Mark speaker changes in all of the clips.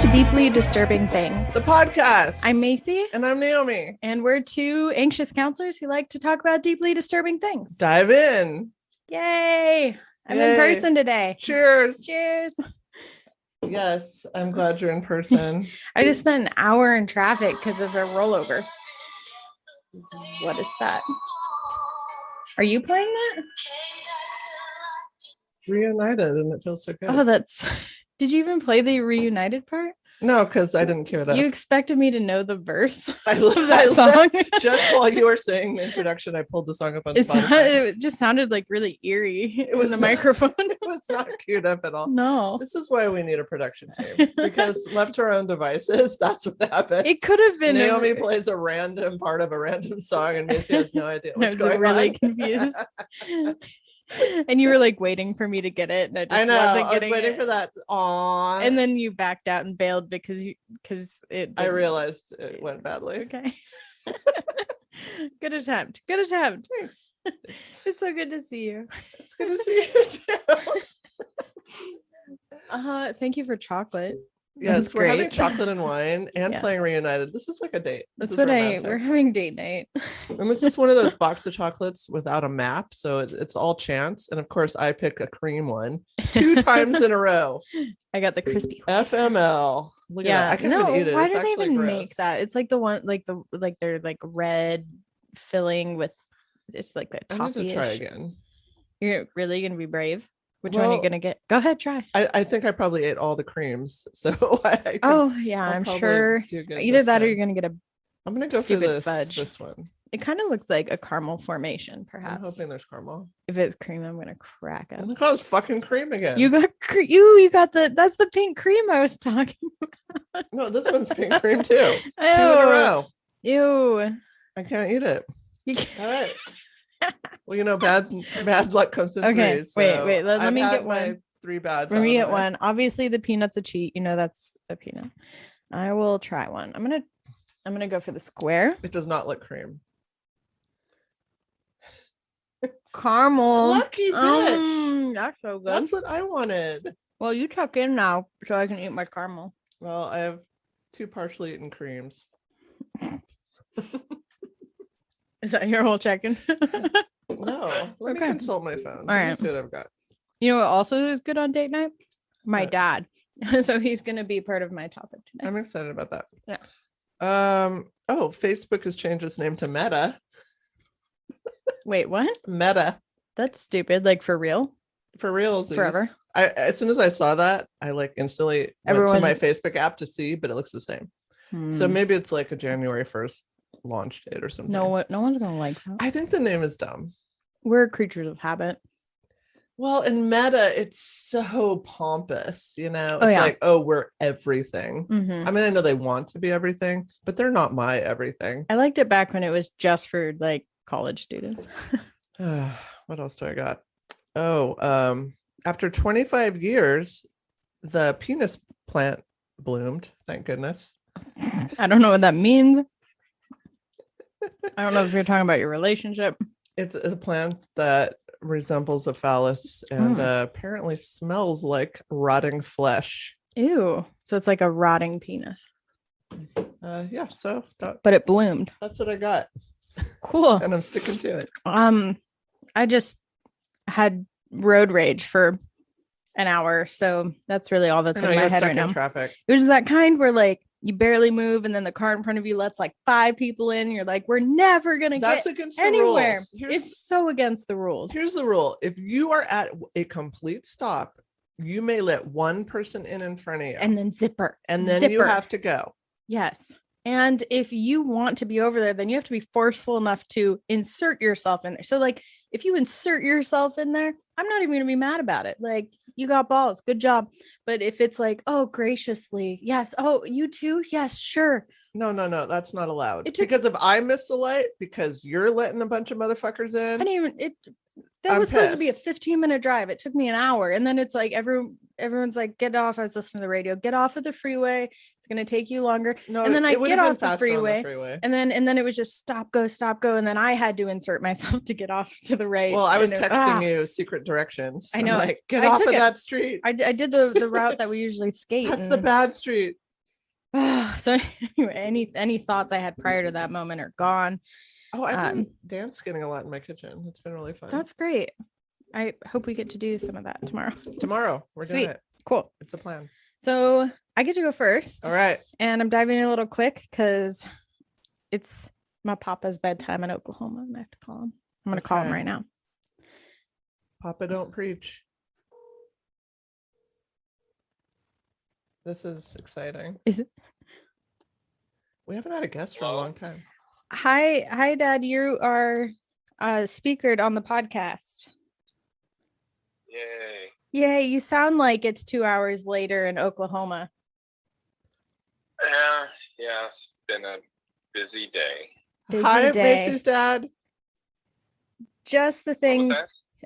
Speaker 1: to Deeply Disturbing Things,
Speaker 2: the podcast.
Speaker 1: I'm Macie.
Speaker 2: And I'm Naomi.
Speaker 1: And we're two anxious counselors who like to talk about deeply disturbing things.
Speaker 2: Dive in.
Speaker 1: Yay. I'm in person today.
Speaker 2: Cheers.
Speaker 1: Cheers.
Speaker 2: Yes, I'm glad you're in person.
Speaker 1: I just spent an hour in traffic because of a rollover. What is that? Are you playing that?
Speaker 2: Reunited, and it feels so good.
Speaker 1: Oh, that's... Did you even play the reunited part?
Speaker 2: No, because I didn't cue it up.
Speaker 1: You expected me to know the verse
Speaker 2: I
Speaker 1: of that song?
Speaker 2: Just while you were saying the introduction, I pulled the song up on Spotify.
Speaker 1: It just sounded like really eerie
Speaker 2: was
Speaker 1: in the
Speaker 2: not,
Speaker 1: microphone.
Speaker 2: It was not queued up at all.
Speaker 1: No.
Speaker 2: This is why we need a production team. Because left to our own devices, that's what happened.
Speaker 1: It could have been...
Speaker 2: Naomi plays a random part of a random song and Macie has no idea what's going on.
Speaker 1: I was really confused. And you were like waiting for me to get it, and
Speaker 2: I know. I was waiting for that. Aww.
Speaker 1: And then you backed out and bailed because it.
Speaker 2: I realized it went badly.
Speaker 1: Okay. Good attempt. Good attempt.
Speaker 2: Thanks.
Speaker 1: It's so good to see you.
Speaker 2: It's good to see you too.
Speaker 1: Thank you for chocolate.
Speaker 2: Yes, we're having chocolate and wine and playing Reunited. This is like a date.
Speaker 1: We're having date night.
Speaker 2: And this is one of those box of chocolates without a map, so it's all chance. And of course, I pick a cream one 2 times in a row.
Speaker 1: I got the crispy
Speaker 2: FML. Look at that. I can't even eat it.
Speaker 1: Why do they even make that? It's like the one, they're like red filling with, it's like a toffee.
Speaker 2: I need to try again.
Speaker 1: You're really gonna be brave? Which one are you gonna get? Go ahead, try.
Speaker 2: I think I probably ate all the creams, so
Speaker 1: I'm sure either that or you're gonna get
Speaker 2: I'm gonna go for this one.
Speaker 1: It kind of looks like a caramel formation, perhaps.
Speaker 2: I'm hoping there's caramel.
Speaker 1: If it's cream, I'm gonna crack up.
Speaker 2: Look, it's fucking cream again.
Speaker 1: You got you got that's the pink cream I was talking about.
Speaker 2: No, this one's pink cream too. 2 in a row.
Speaker 1: Ew.
Speaker 2: I can't eat it.
Speaker 1: You can't.
Speaker 2: All right. Well, bad luck comes in threes.
Speaker 1: Wait. Let me get one.
Speaker 2: 3 bads.
Speaker 1: Let me get one. Obviously, the peanut's a cheat. You know that's a peanut. I will try one. I'm gonna go for the square.
Speaker 2: It does not look cream.
Speaker 1: Caramel.
Speaker 2: Lucky bitch.
Speaker 1: That's so good.
Speaker 2: That's what I wanted.
Speaker 1: Well, you tuck in now so I can eat my caramel.
Speaker 2: Well, I have 2 partially eaten creams.
Speaker 1: Is that your whole check-in?
Speaker 2: No. Let me consult my phone.
Speaker 1: All right.
Speaker 2: Let's see what I've got.
Speaker 1: You know what also is good on date night? My dad. So he's going to be part of my topic today.
Speaker 2: I'm excited about that.
Speaker 1: Yeah.
Speaker 2: Facebook has changed its name to Meta.
Speaker 1: Wait, what?
Speaker 2: Meta. That's
Speaker 1: stupid. Like for real?
Speaker 2: For real.
Speaker 1: Forever.
Speaker 2: As soon as I saw that, I like instantly went to my Facebook app to see, but it looks the same. So maybe it's like a January 1st launch date or something.
Speaker 1: No one's gonna like that.
Speaker 2: I think the name is dumb.
Speaker 1: We're creatures of habit.
Speaker 2: Well, in Meta, it's so pompous, you know. It's like, we're everything. I mean, I know they want to be everything, but they're not my everything.
Speaker 1: I liked it back when it was just for like college students.
Speaker 2: What else do I got? After 25 years, the penis plant bloomed. Thank goodness.
Speaker 1: I don't know what that means. I don't know if you're talking about your relationship.
Speaker 2: It's a plant that resembles a phallus and apparently smells like rotting flesh.
Speaker 1: Ew. So it's like a rotting penis.
Speaker 2: But
Speaker 1: it bloomed.
Speaker 2: That's what I got.
Speaker 1: Cool.
Speaker 2: And I'm sticking to it.
Speaker 1: I just had road rage for an hour, so that's really all that's in my head right now.
Speaker 2: Traffic.
Speaker 1: It was that kind where like you barely move and then the car in front of you lets like 5 people in. You're like, we're never gonna get
Speaker 2: against
Speaker 1: anywhere.
Speaker 2: The rules.
Speaker 1: It's so against the rules.
Speaker 2: Here's the rule: if you are at a complete stop, you may let 1 person in front of you,
Speaker 1: and then zipper,
Speaker 2: you have to go.
Speaker 1: Yes. And if you want to be over there, then you have to be forceful enough to insert yourself in there. So like if you insert yourself in there, I'm not even gonna be mad about it. Like, you got balls, good job. But if it's like, oh, graciously, yes, oh, you too, yes, sure.
Speaker 2: No, that's not allowed. Because if I miss the light because you're letting a bunch of motherfuckers in,
Speaker 1: that was supposed to be a 15-minute drive. It took me an hour. And then it's like everyone's like, get off. I was listening to the radio, get off of the freeway. It's gonna take you longer.
Speaker 2: No,
Speaker 1: and then I get off
Speaker 2: the
Speaker 1: freeway. And then it was just stop, go. And then I had to insert myself to get off to the right.
Speaker 2: Well, I was texting you secret directions.
Speaker 1: I know.
Speaker 2: I'm like, get off of that street.
Speaker 1: I did the route that we usually skate.
Speaker 2: That's the bad street.
Speaker 1: So anyway, any thoughts I had prior to that moment are gone.
Speaker 2: Oh, I've been dance getting a lot in my kitchen. It's been really fun.
Speaker 1: That's great. I hope we get to do some of that tomorrow.
Speaker 2: We're doing it.
Speaker 1: Cool.
Speaker 2: It's a plan.
Speaker 1: So I get to go first.
Speaker 2: All right.
Speaker 1: And I'm diving in a little quick because it's my papa's bedtime in Oklahoma and I have to call him. I'm going to call him right now.
Speaker 2: Papa, don't preach. This is exciting.
Speaker 1: Is it?
Speaker 2: We haven't had a guest for a long time.
Speaker 1: Hi, Dad. You are speakered on the podcast. Yay. You sound like it's 2 hours later in Oklahoma.
Speaker 3: Yeah. It's been a busy day.
Speaker 2: Hi, Macie's dad.
Speaker 1: Just the thing.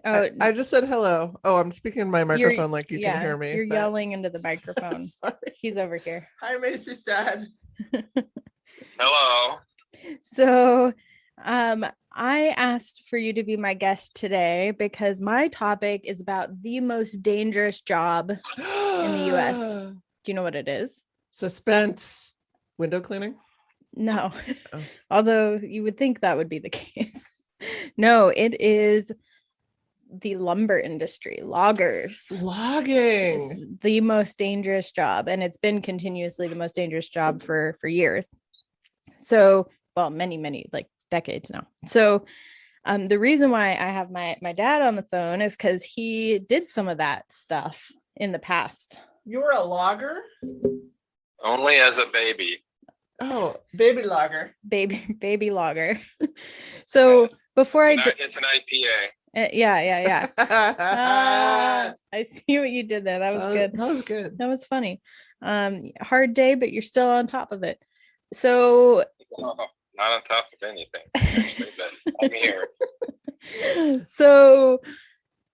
Speaker 2: Oh, I just said hello. Oh, I'm speaking in my microphone like you can hear me.
Speaker 1: You're yelling into the microphone.
Speaker 2: Sorry.
Speaker 1: He's over here.
Speaker 2: Hi, Macie's dad.
Speaker 3: Hello.
Speaker 1: So, I asked for you to be my guest today because my topic is about the most dangerous job in the US. Do you know what it is?
Speaker 2: Suspense. Window cleaning?
Speaker 1: No. Oh. Although you would think that would be the case. No, it is the lumber industry. Loggers.
Speaker 2: Logging.
Speaker 1: The most dangerous job, and it's been continuously the most dangerous job for years. So, well, many like decades now. So the reason why I have my dad on the phone is because he did some of that stuff in the past.
Speaker 2: You were a logger?
Speaker 3: Only as a baby.
Speaker 2: Oh, baby logger.
Speaker 1: Baby logger. So before
Speaker 3: it's an IPA.
Speaker 1: Yeah. I see what you did there. That was good.
Speaker 2: That was good.
Speaker 1: That was funny. Hard day, but you're still on top of it. So
Speaker 3: not on top of anything. I'm here.
Speaker 1: So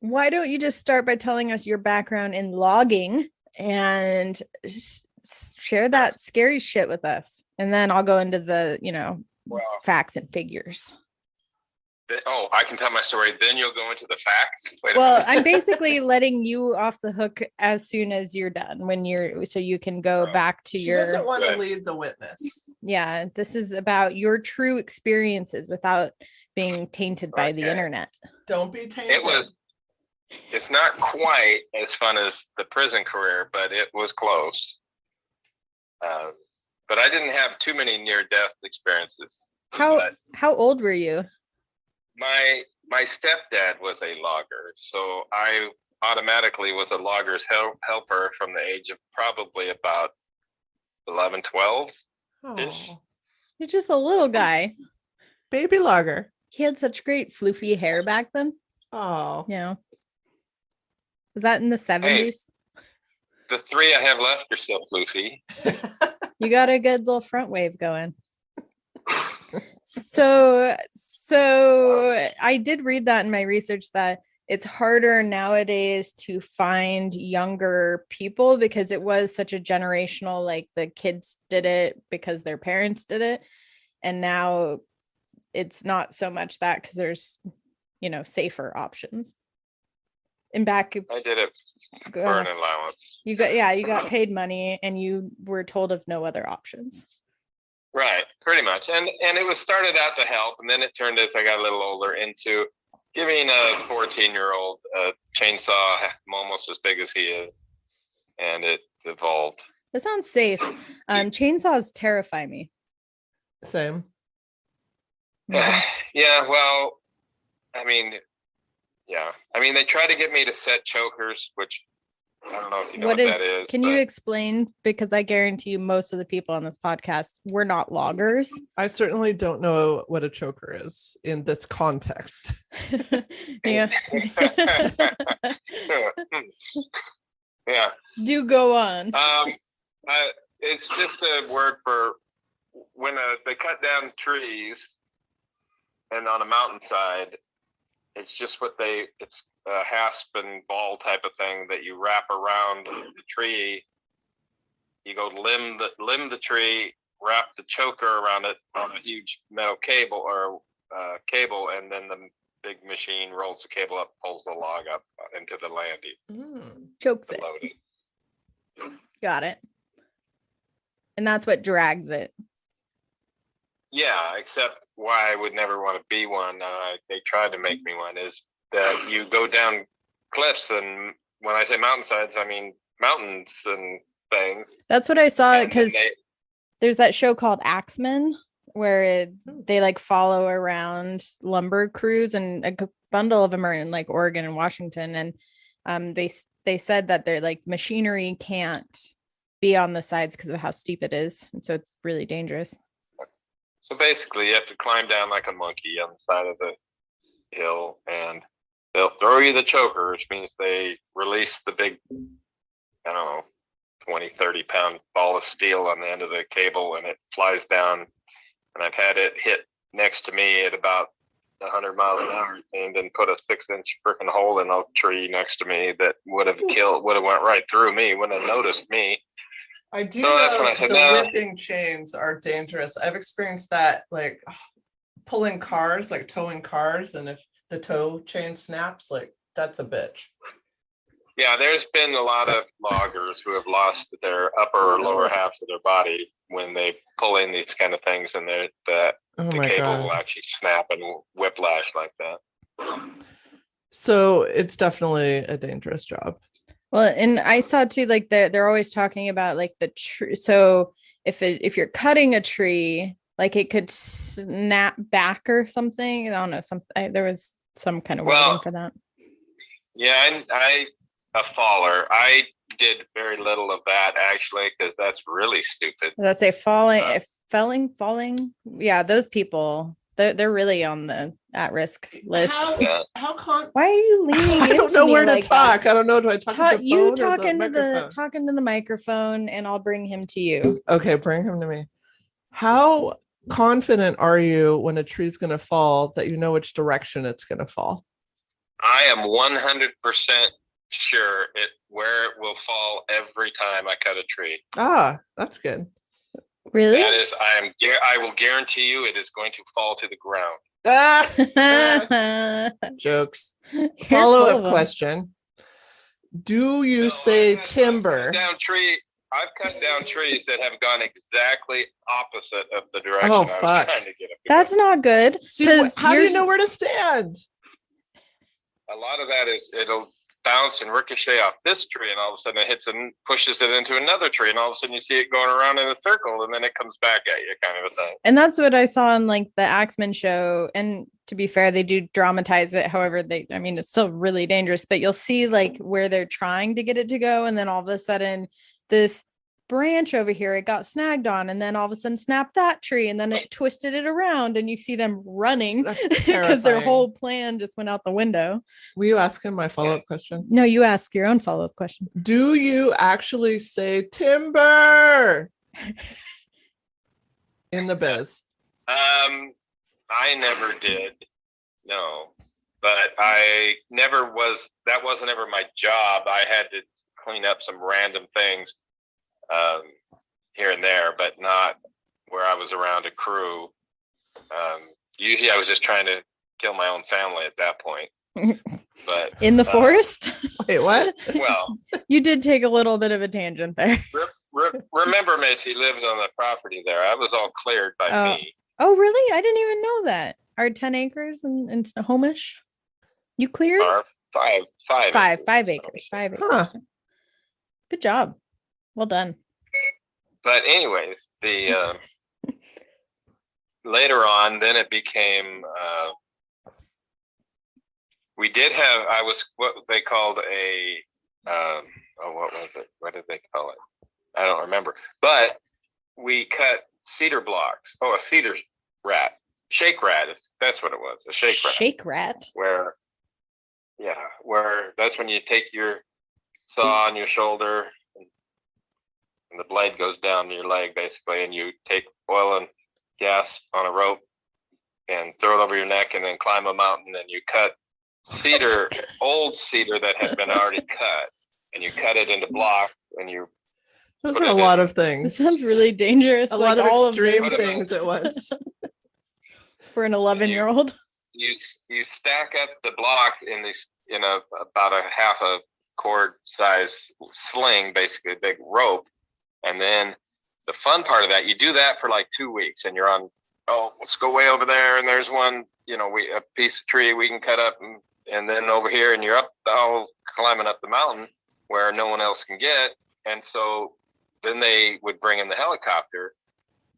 Speaker 1: why don't you just start by telling us your background in logging and share that scary shit with us, and then I'll go into the facts and figures.
Speaker 3: Oh, I can tell my story, then you'll go into the facts.
Speaker 1: Well, I'm basically letting you off the hook as soon as you're done, so you can go back to
Speaker 2: She doesn't want to lead the witness.
Speaker 1: Yeah, this is about your true experiences without being tainted by the internet.
Speaker 2: Don't be tainted.
Speaker 3: It's not quite as fun as the prison career, but it was close. But I didn't have too many near-death experiences.
Speaker 1: How old were you?
Speaker 3: My stepdad was a logger, so I automatically was a logger's helper from the age of probably about 11, 12.
Speaker 1: Oh, you're just a little guy.
Speaker 2: Baby logger.
Speaker 1: He had such great floofy hair back then.
Speaker 2: Oh.
Speaker 1: Yeah. Was that in the 70s? Hey,
Speaker 3: the three I have left are still floofy.
Speaker 1: You got a good little front wave going. So I did read that in my research that it's harder nowadays to find younger people because it was such a generational, like the kids did it because their parents did it. And now it's not so much that because there's, safer options. And back,
Speaker 3: I did it for an allowance.
Speaker 1: You got paid money and you were told of no other options.
Speaker 3: Right, pretty much. And it was started out to help, and then it turned, as I got a little older, into giving a 14-year-old a chainsaw almost as big as he is, and it evolved.
Speaker 1: That sounds safe. Chainsaws terrify me.
Speaker 2: Same.
Speaker 1: Mm-hmm.
Speaker 3: Yeah, well, I mean, they tried to get me to set chokers, which I don't know if you know what that is.
Speaker 1: Can you explain? Because I guarantee you most of the people on this podcast, we're not loggers.
Speaker 2: I certainly don't know what a choker is in this context.
Speaker 1: Yeah.
Speaker 3: Yeah.
Speaker 1: Do go on.
Speaker 3: It's just a word for when they cut down trees and on a mountainside, it's just it's a hasp and ball type of thing that you wrap around the tree. You go limb the tree, wrap the choker around it on a huge metal cable and then the big machine rolls the cable up, pulls the log up into the landing.
Speaker 1: Chokes it. Got it. And that's what drags it.
Speaker 3: Yeah, except why I would never want to be one. They tried to make me one. Is that you go down cliffs, and when I say mountainsides, I mean mountains and things.
Speaker 1: That's what I saw, because there's that show called Axemen where they like follow around lumber crews, and a bundle of them are in like Oregon and Washington, and they said that their like machinery can't be on the sides because of how steep it is, and so it's really dangerous.
Speaker 3: So basically, you have to climb down like a monkey on the side of the hill, and they'll throw you the choker, which means they release the big, I don't know, 20, 30-pound ball of steel on the end of the cable, and it flies down. And I've had it hit next to me at about 100 miles an hour, and then put a 6-inch freaking hole in a tree next to me that would have went right through me, wouldn't have noticed me.
Speaker 2: I do know the whipping chains are dangerous. I've experienced that, like pulling cars, like towing cars, and if the tow chain snaps, like that's a bitch.
Speaker 3: Yeah, there's been a lot of loggers who have lost their upper or lower halves of their body when they pull in these kind of things, and the cable will actually snap and whiplash like that.
Speaker 2: So it's definitely a dangerous job.
Speaker 1: Well, and I saw too, like they're always talking about like the tree. So if you're cutting a tree, like it could snap back or something. I don't know. There was some kind of wording for that.
Speaker 3: Yeah, I a faller. I did very little of that actually, because that's really stupid.
Speaker 1: Let's say falling. Yeah, those people. They're really on the at-risk list.
Speaker 2: Why
Speaker 1: are you leaning?
Speaker 2: I don't know where to talk. I don't know. Do I talk to the phone
Speaker 1: talk into the microphone, and I'll bring him to you.
Speaker 2: Okay, bring him to me. How confident are you when a tree's going to fall that you know which direction it's going to fall?
Speaker 3: I am 100% sure where it will fall every time I cut a tree.
Speaker 2: Ah, that's good.
Speaker 1: Really?
Speaker 3: That is, I will guarantee you it is going to fall to the ground.
Speaker 2: Jokes. Follow-up question. Do you say timber?
Speaker 3: I've cut down trees that have gone exactly opposite of the direction
Speaker 2: I was trying
Speaker 3: to get them.
Speaker 1: That's not good.
Speaker 2: How do you know where to stand?
Speaker 3: A lot of that is it'll bounce and ricochet off this tree, and all of a sudden it hits and pushes it into another tree, and all of a sudden you see it going around in a circle, and then it comes back at you, kind of a thing.
Speaker 1: And that's what I saw in like the Axemen show. And to be fair, they do dramatize it. However, it's still really dangerous, but you'll see like where they're trying to get it to go, and then all of a sudden this branch over here, it got snagged on, and then all of a sudden snapped that tree, and then it twisted it around, and you see them running because their whole plan just went out the window.
Speaker 2: Will you ask him my follow-up question?
Speaker 1: No, you ask your own follow-up question.
Speaker 2: Do you actually say timber in the biz?
Speaker 3: I never did. No, but that wasn't ever my job. I had to clean up some random things here and there, but not where I was around a crew. Usually I was just trying to kill my own family at that point. But
Speaker 1: in the forest?
Speaker 2: Wait, what?
Speaker 3: Well,
Speaker 1: you did take a little bit of a tangent there.
Speaker 3: Remember, Macie lives on the property there. I was all cleared by me.
Speaker 1: Oh, really? I didn't even know that. Our 10 acres in Snohomish, you cleared?
Speaker 3: Our 5 acres.
Speaker 1: 5 acres. 5 acres. Huh. Good job. Well done.
Speaker 3: But anyways, the later on, then it became we did have. I was what they called a what was it? What did they call it? I don't remember. But we cut cedar blocks. Oh, a cedar rat, shake rat. That's what it was. A shake rat.
Speaker 1: Shake rat.
Speaker 3: Where that's when you take your saw on your shoulder, and the blade goes down your leg basically, and you take oil and gas on a rope and throw it over your neck, and then climb a mountain, and you cut cedar, old cedar that had been already cut, and you cut it into blocks, and you
Speaker 2: those are a lot of things.
Speaker 1: This sounds really dangerous.
Speaker 2: A lot of extreme things at once.
Speaker 1: For an 11-year-old.
Speaker 3: You stack up the block in these about a half a cord size sling, basically a big rope, and then the fun part of that, you do that for like 2 weeks, and you're on. Oh, let's go way over there, and there's one. A piece of tree we can cut up, and then over here, and you're up climbing up the mountain where no one else can get, and so then they would bring in the helicopter,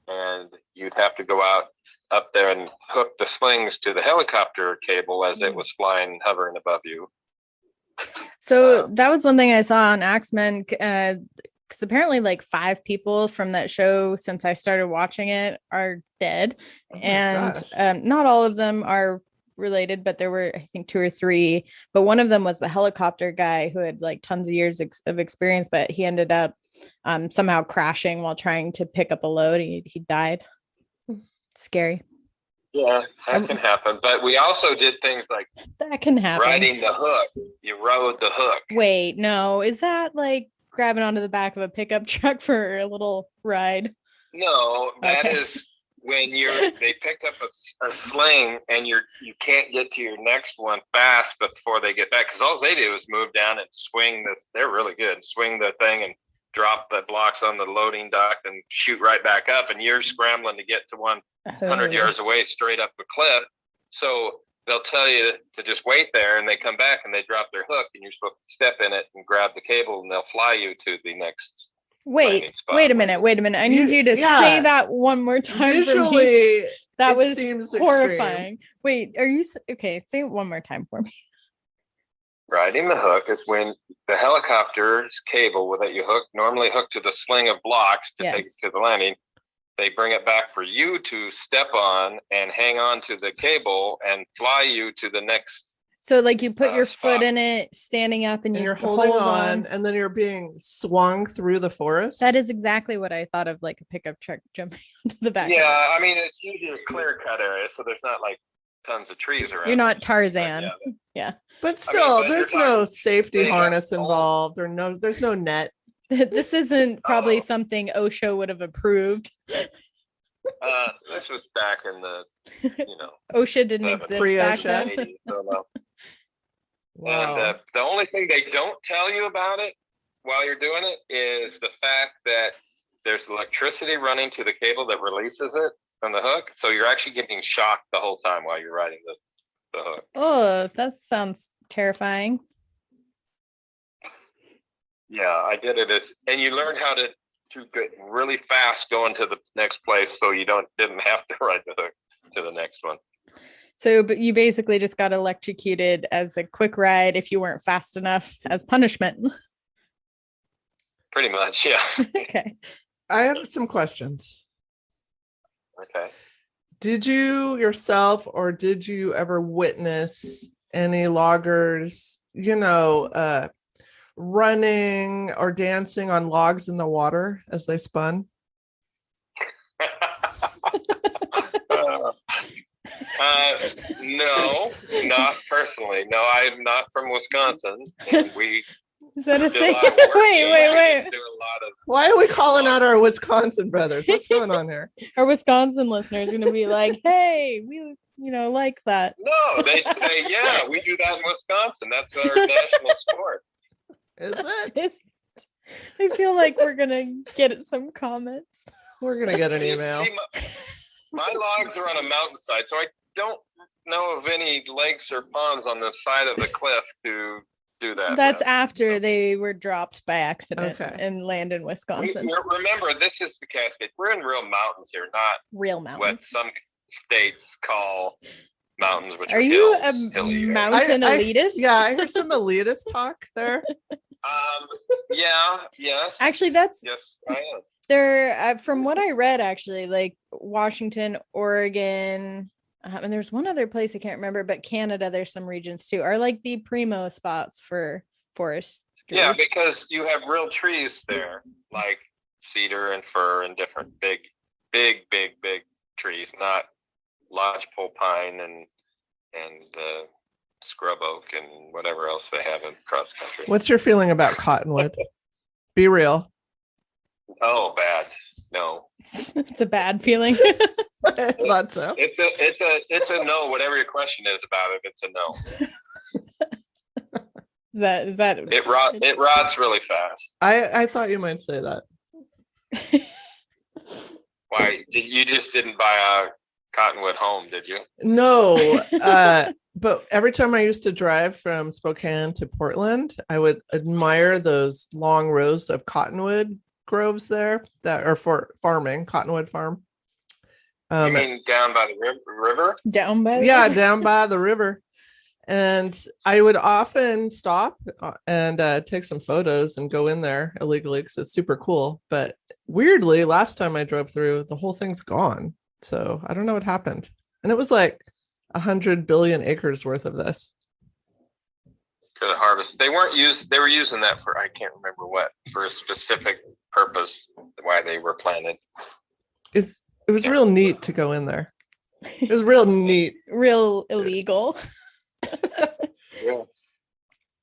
Speaker 3: and you'd have to go out up there and hook the slings to the helicopter cable as it was hovering above you.
Speaker 1: So that was one thing I saw on Axemen, because apparently like 5 people from that show since I started watching it are dead. And not all of them are related, but there were, I think, 2 or 3. But one of them was the helicopter guy who had like tons of years of experience, but he ended up somehow crashing while trying to pick up a load. He died. Scary.
Speaker 3: Yeah, that can happen. But we also did things like
Speaker 1: that can happen.
Speaker 3: Riding the hook. You rode the hook.
Speaker 1: Wait, no. Is that like grabbing onto the back of a pickup truck for a little ride?
Speaker 3: No, that is when they picked up a sling and you can't get to your next one fast before they get back, because all they do is move down and swing this. They're really good. Swing the thing and drop the blocks on the loading dock and shoot right back up, and you're scrambling to get to 100 yards away straight up the cliff. So they'll tell you to just wait there, and they come back and they drop their hook, and you're supposed to step in it and grab the cable, and they'll fly you to the next.
Speaker 1: Wait a minute. I need you to say that one more time. Visually, that was horrifying. Extreme. Wait, are you okay? Say it one more time for me.
Speaker 3: Riding the hook is when the helicopter's cable that you normally hook to the sling of blocks to take it to the landing, they bring it back for you to step on and hang on to the cable and fly you to the next.
Speaker 1: So like you put your foot in it, standing up, and you're holding on,
Speaker 2: and then you're being swung through the forest.
Speaker 1: That is exactly what I thought of, like a pickup truck jumping onto the back.
Speaker 3: Yeah, I mean, it's usually a clear cut area, so there's not like tons of trees around.
Speaker 1: You're not Tarzan. Yeah.
Speaker 2: But still, there's no safety harness involved, or there's no net.
Speaker 1: This isn't probably something OSHA would have approved.
Speaker 3: This was back in the,
Speaker 1: OSHA didn't exist back then.
Speaker 3: Wow. And the only thing they don't tell you about it while you're doing it is the fact that there's electricity running to the cable that releases it from the hook. So you're actually getting shocked the whole time while you're riding the hook.
Speaker 1: Oh, that sounds terrifying.
Speaker 3: Yeah, I did it and you learn how to get really fast going to the next place, so you didn't have to ride the hook to the next one.
Speaker 1: So, but you basically just got electrocuted as a quick ride if you weren't fast enough as punishment.
Speaker 3: Pretty much, yeah.
Speaker 1: Okay.
Speaker 2: I have some questions.
Speaker 3: Okay.
Speaker 2: Did you yourself, or did you ever witness any loggers, running or dancing on logs in the water as they spun?
Speaker 3: No, not personally. No, I'm not from Wisconsin. And
Speaker 1: is that a thing? Wait.
Speaker 2: Why are we calling out our Wisconsin brothers? What's going on here?
Speaker 1: Our Wisconsin listeners are going to be like, hey, we, like that.
Speaker 3: No, they say, yeah, we do that in Wisconsin. That's our national sport.
Speaker 2: Is it?
Speaker 1: I feel like we're going to get some comments.
Speaker 2: We're going to get an email.
Speaker 3: See, my logs are on a mountainside, so I don't know of any lakes or ponds on the side of the cliff to do that.
Speaker 1: That's after they were dropped by accident and land in Wisconsin.
Speaker 3: Remember, this is the Cascades. We're in real mountains here, not
Speaker 1: real mountains.
Speaker 3: What some states call mountains, which
Speaker 1: are you a mountain elitist?
Speaker 2: Yeah, I heard some elitist talk there.
Speaker 3: Yes.
Speaker 1: Actually, yes, I am. There, from what I read, actually, like Washington, Oregon, and there's one other place I can't remember, but Canada, there's some regions too, are like the primo spots for forest.
Speaker 3: Yeah, because you have real trees there, like cedar and fir and different big trees, not lodgepole pine and scrub oak and whatever else they have in cross country.
Speaker 2: What's your feeling about cottonwood? Be real.
Speaker 3: Oh, bad. No.
Speaker 1: It's a bad feeling.
Speaker 2: I thought so.
Speaker 3: It's a no. Whatever your question is about it, it's a no.
Speaker 1: Is that
Speaker 3: it rots really fast.
Speaker 2: I thought you might say that.
Speaker 3: You just didn't buy a Cottonwood home, did you?
Speaker 2: No, but every time I used to drive from Spokane to Portland, I would admire those long rows of cottonwood groves there that are for farming, cottonwood farm.
Speaker 3: You mean down by the river?
Speaker 1: Down by
Speaker 2: down by the river. And I would often stop and take some photos and go in there illegally because it's super cool. But weirdly, last time I drove through, the whole thing's gone. So I don't know what happened. And it was like 100 billion acres worth of this.
Speaker 3: Could have harvested. They weren't used. They were using that for, I can't remember what, for a specific purpose, why they were planted.
Speaker 2: It was real neat to go in there. It was real neat.
Speaker 1: Real illegal.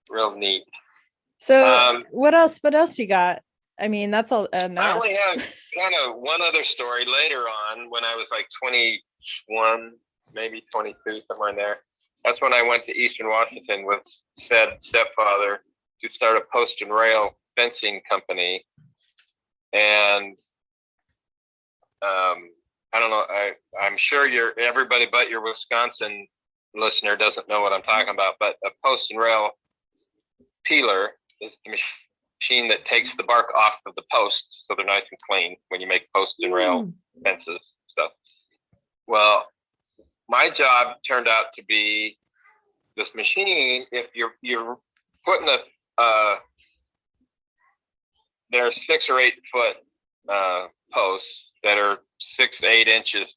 Speaker 3: real neat.
Speaker 1: So what else you got? I mean, that's all enough.
Speaker 3: I only have kind of one other story later on when I was like 21, maybe 22, somewhere in there. That's when I went to Eastern Washington with said stepfather to start a post and rail fencing company. And I don't know, I'm sure everybody but your Wisconsin listener doesn't know what I'm talking about, but a post and rail peeler is the machine that takes the bark off of the posts so they're nice and clean when you make post and rail fences stuff. Well, my job turned out to be this machine. If you're putting there's 6 or 8 foot posts that are 6 to 8 inches.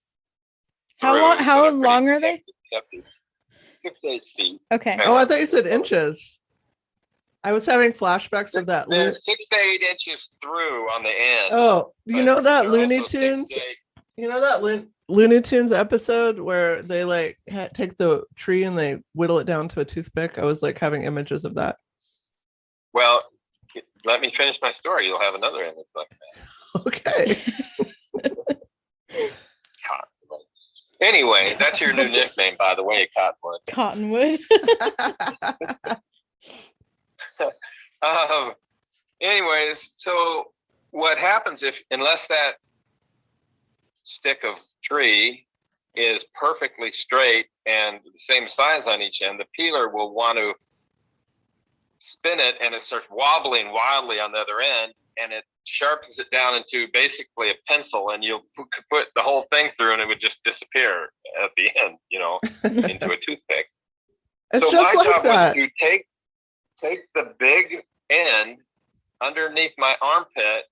Speaker 1: How long are they?
Speaker 3: 6 to 8 feet.
Speaker 1: Okay.
Speaker 2: Oh, I thought you said inches. I was having flashbacks of that.
Speaker 3: They're 6 to 8 inches through on the end.
Speaker 2: Oh, you know that Looney Tunes? You know that Looney Tunes episode where they like take the tree and they whittle it down to a toothpick? I was like having images of that.
Speaker 3: Well, let me finish my story. You'll have another image like that.
Speaker 2: Okay.
Speaker 3: Anyway, that's your new nickname, by the way, Cottonwood.
Speaker 1: Cottonwood.
Speaker 3: Anyways, so what happens unless that stick of tree is perfectly straight and the same size on each end, the peeler will want to spin it and it starts wobbling wildly on the other end, and it sharpens it down into basically a pencil, and you'll put the whole thing through and it would just disappear at the end, into a toothpick.
Speaker 2: It's
Speaker 3: so
Speaker 2: just
Speaker 3: my
Speaker 2: like
Speaker 3: job
Speaker 2: that.
Speaker 3: was to take the big end underneath my armpit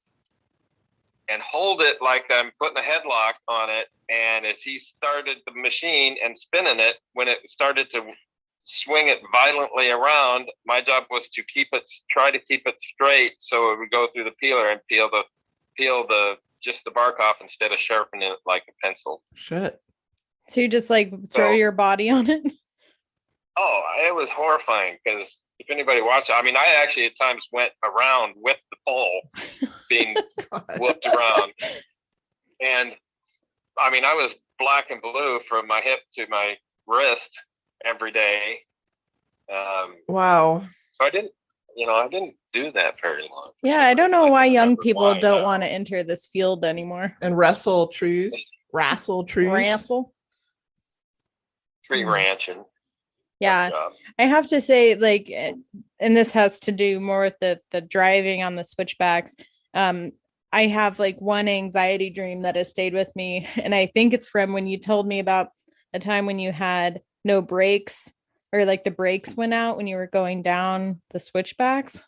Speaker 3: and hold it like I'm putting a headlock on it. And as he started the machine and spinning it, when it started to swing it violently around, my job was to try to keep it straight so it would go through the peeler and peel just the bark off instead of sharpening it like a pencil.
Speaker 2: Shit.
Speaker 1: So you just like throw your body on it?
Speaker 3: Oh, it was horrifying because if anybody watched, I mean, I actually at times went around with the pole being whooped around. And I mean, I was black and blue from my hip to my wrist every day.
Speaker 2: Wow.
Speaker 3: So I didn't do that very long.
Speaker 1: Yeah, I don't know why young people don't want to enter this field anymore.
Speaker 2: And wrestle trees. Wrestle trees.
Speaker 1: Wrestle.
Speaker 3: Tree ranching.
Speaker 1: Yeah, I have to say, like, and this has to do more with the driving on the switchbacks. I have like one anxiety dream that has stayed with me, and I think it's from when you told me about a time when you had no brakes, or like the brakes went out when you were going down the switchbacks.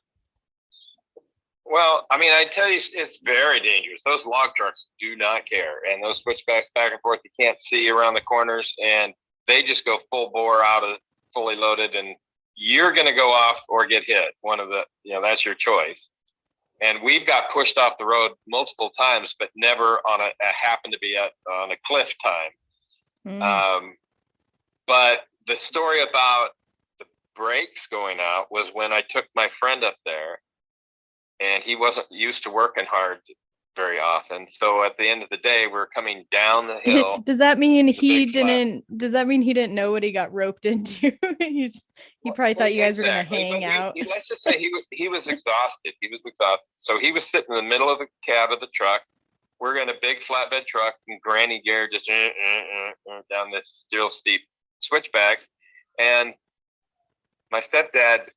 Speaker 3: Well, I mean, I tell you, it's very dangerous. Those log trucks do not care, and those switchbacks back and forth, you can't see around the corners, and they just go full bore out of fully loaded, and you're going to go off or get hit. One of the, that's your choice. And we've got pushed off the road multiple times, but never on happened to be on a cliff time. But the story about the brakes going out was when I took my friend up there, and he wasn't used to working hard very often. So at the end of the day, we're coming down the hill.
Speaker 1: Does that mean he didn't know what he got roped into? He probably thought you guys were going to hang out.
Speaker 3: Let's just say he was exhausted. He was exhausted. So he was sitting in the middle of the cab of the truck, we're in a big flatbed truck, and granny gear just down this still steep switchback. And my stepdad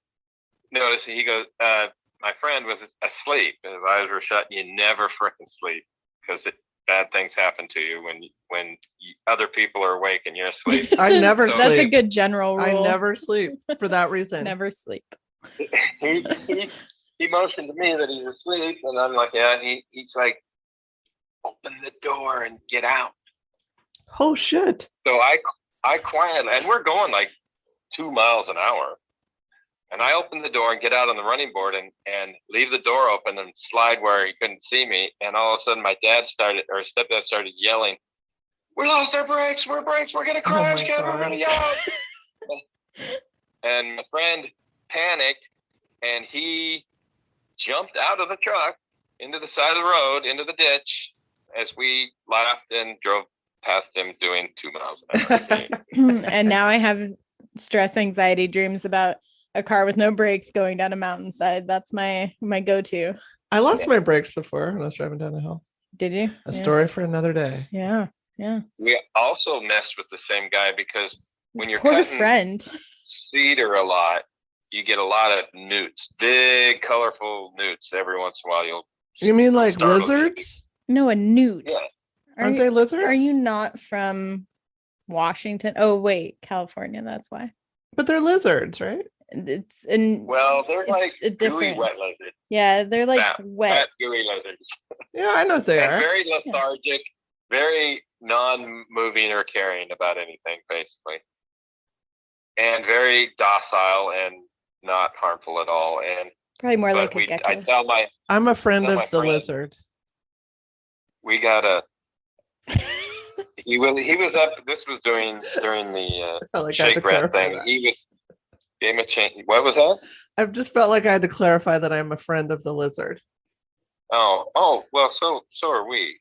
Speaker 3: noticed, he goes, my friend was asleep. His eyes were shut. You never frickin' sleep, because bad things happen to you when other people are awake and you're asleep.
Speaker 2: I never sleep.
Speaker 1: That's a good general rule.
Speaker 2: I never sleep for that reason.
Speaker 1: Never sleep.
Speaker 3: He motioned to me that he's asleep, and I'm like, yeah. And he's like, open the door and get out.
Speaker 2: Oh shit.
Speaker 3: So I quietly, and we're going like 2 miles an hour. And I open the door and get out on the running board and leave the door open and slide where he couldn't see me. And all of a sudden my stepdad started yelling, "We lost our brakes, we're going to crash, Kevin, we're going to yell." And my friend panicked, and he jumped out of the truck into the side of the road, into the ditch, as we laughed and drove past him doing 2 miles an hour.
Speaker 1: And now I have stress anxiety dreams about a car with no brakes going down a mountainside. That's my go-to.
Speaker 2: I lost my brakes before when I was driving down a hill.
Speaker 1: Did you?
Speaker 2: A story for another day.
Speaker 1: Yeah.
Speaker 3: We also messed with the same guy, because when you're
Speaker 1: Poor
Speaker 3: cutting
Speaker 1: friend.
Speaker 3: cedar a lot, you get a lot of newts, big colorful newts. Every once in a while
Speaker 2: You mean like lizards?
Speaker 1: No, a newt.
Speaker 3: Yeah.
Speaker 2: Aren't they lizards?
Speaker 1: Are you not from Washington? Oh wait, California. That's why.
Speaker 2: But they're lizards, right?
Speaker 1: It's
Speaker 3: they're like
Speaker 1: a
Speaker 3: gooey
Speaker 1: different
Speaker 3: wet lizards.
Speaker 1: Yeah, they're like wet.
Speaker 3: Fat gooey lizards.
Speaker 2: Yeah, I know what they
Speaker 3: And
Speaker 2: are.
Speaker 3: very lethargic, very non-moving or caring about anything, basically. And very docile and not harmful at all. And
Speaker 1: Probably more like a gecko.
Speaker 2: I'm a friend of the
Speaker 3: friend,
Speaker 2: lizard.
Speaker 3: we gotta. He was up. This was during the
Speaker 2: I felt like I had to
Speaker 3: shake rat
Speaker 2: clarify
Speaker 3: thing.
Speaker 2: that.
Speaker 3: He was gave him a change. What was that?
Speaker 2: I've just felt like I had to clarify that I'm a friend of the lizard.
Speaker 3: Oh, well, so are we,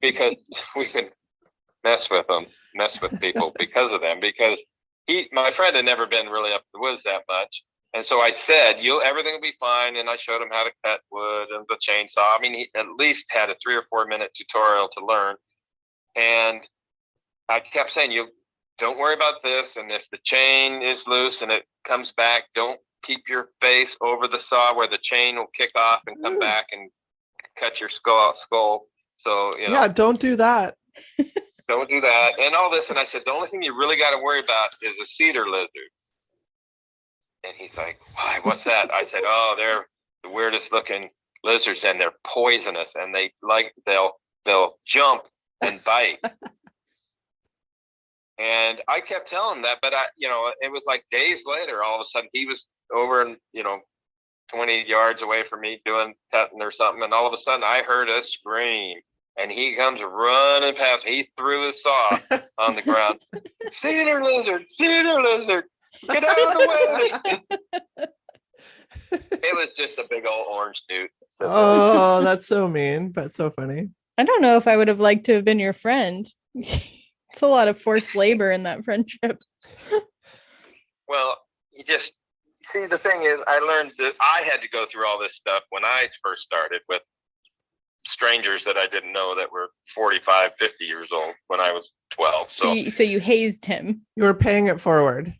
Speaker 3: because we can mess with people because of them. Because my friend had never been really up the woods that much, and so I said, everything will be fine. And I showed him how to cut wood and the chainsaw. I mean, he at least had a 3 or 4 minute tutorial to learn, and I kept saying, don't worry about this. And if the chain is loose and it comes back, don't keep your face over the saw where the chain will kick off and come back and cut your skull. So,
Speaker 2: yeah, don't do that.
Speaker 3: Don't do that. And all this. And I said, the only thing you really got to worry about is a cedar lizard. And he's like, why? What's that? I said, oh, they're the weirdest looking lizards, and they're poisonous, and they'll jump and bite. And I kept telling him that, but it was like days later, all of a sudden he was over 20 yards away from me doing cutting or something. And all of a sudden I heard a scream, and he comes running past me. He threw his saw on the ground. Cedar lizard, get out of the way. It was just a big old orange newt.
Speaker 2: Oh, that's so mean, but so funny.
Speaker 1: I don't know if I would have liked to have been your friend. It's a lot of forced labor in that friendship.
Speaker 3: Well, you just see, the thing is, I learned that I had to go through all this stuff when I first started with strangers that I didn't know that were 45, 50 years old when I was 12.
Speaker 1: So you hazed him.
Speaker 2: You were paying it forward.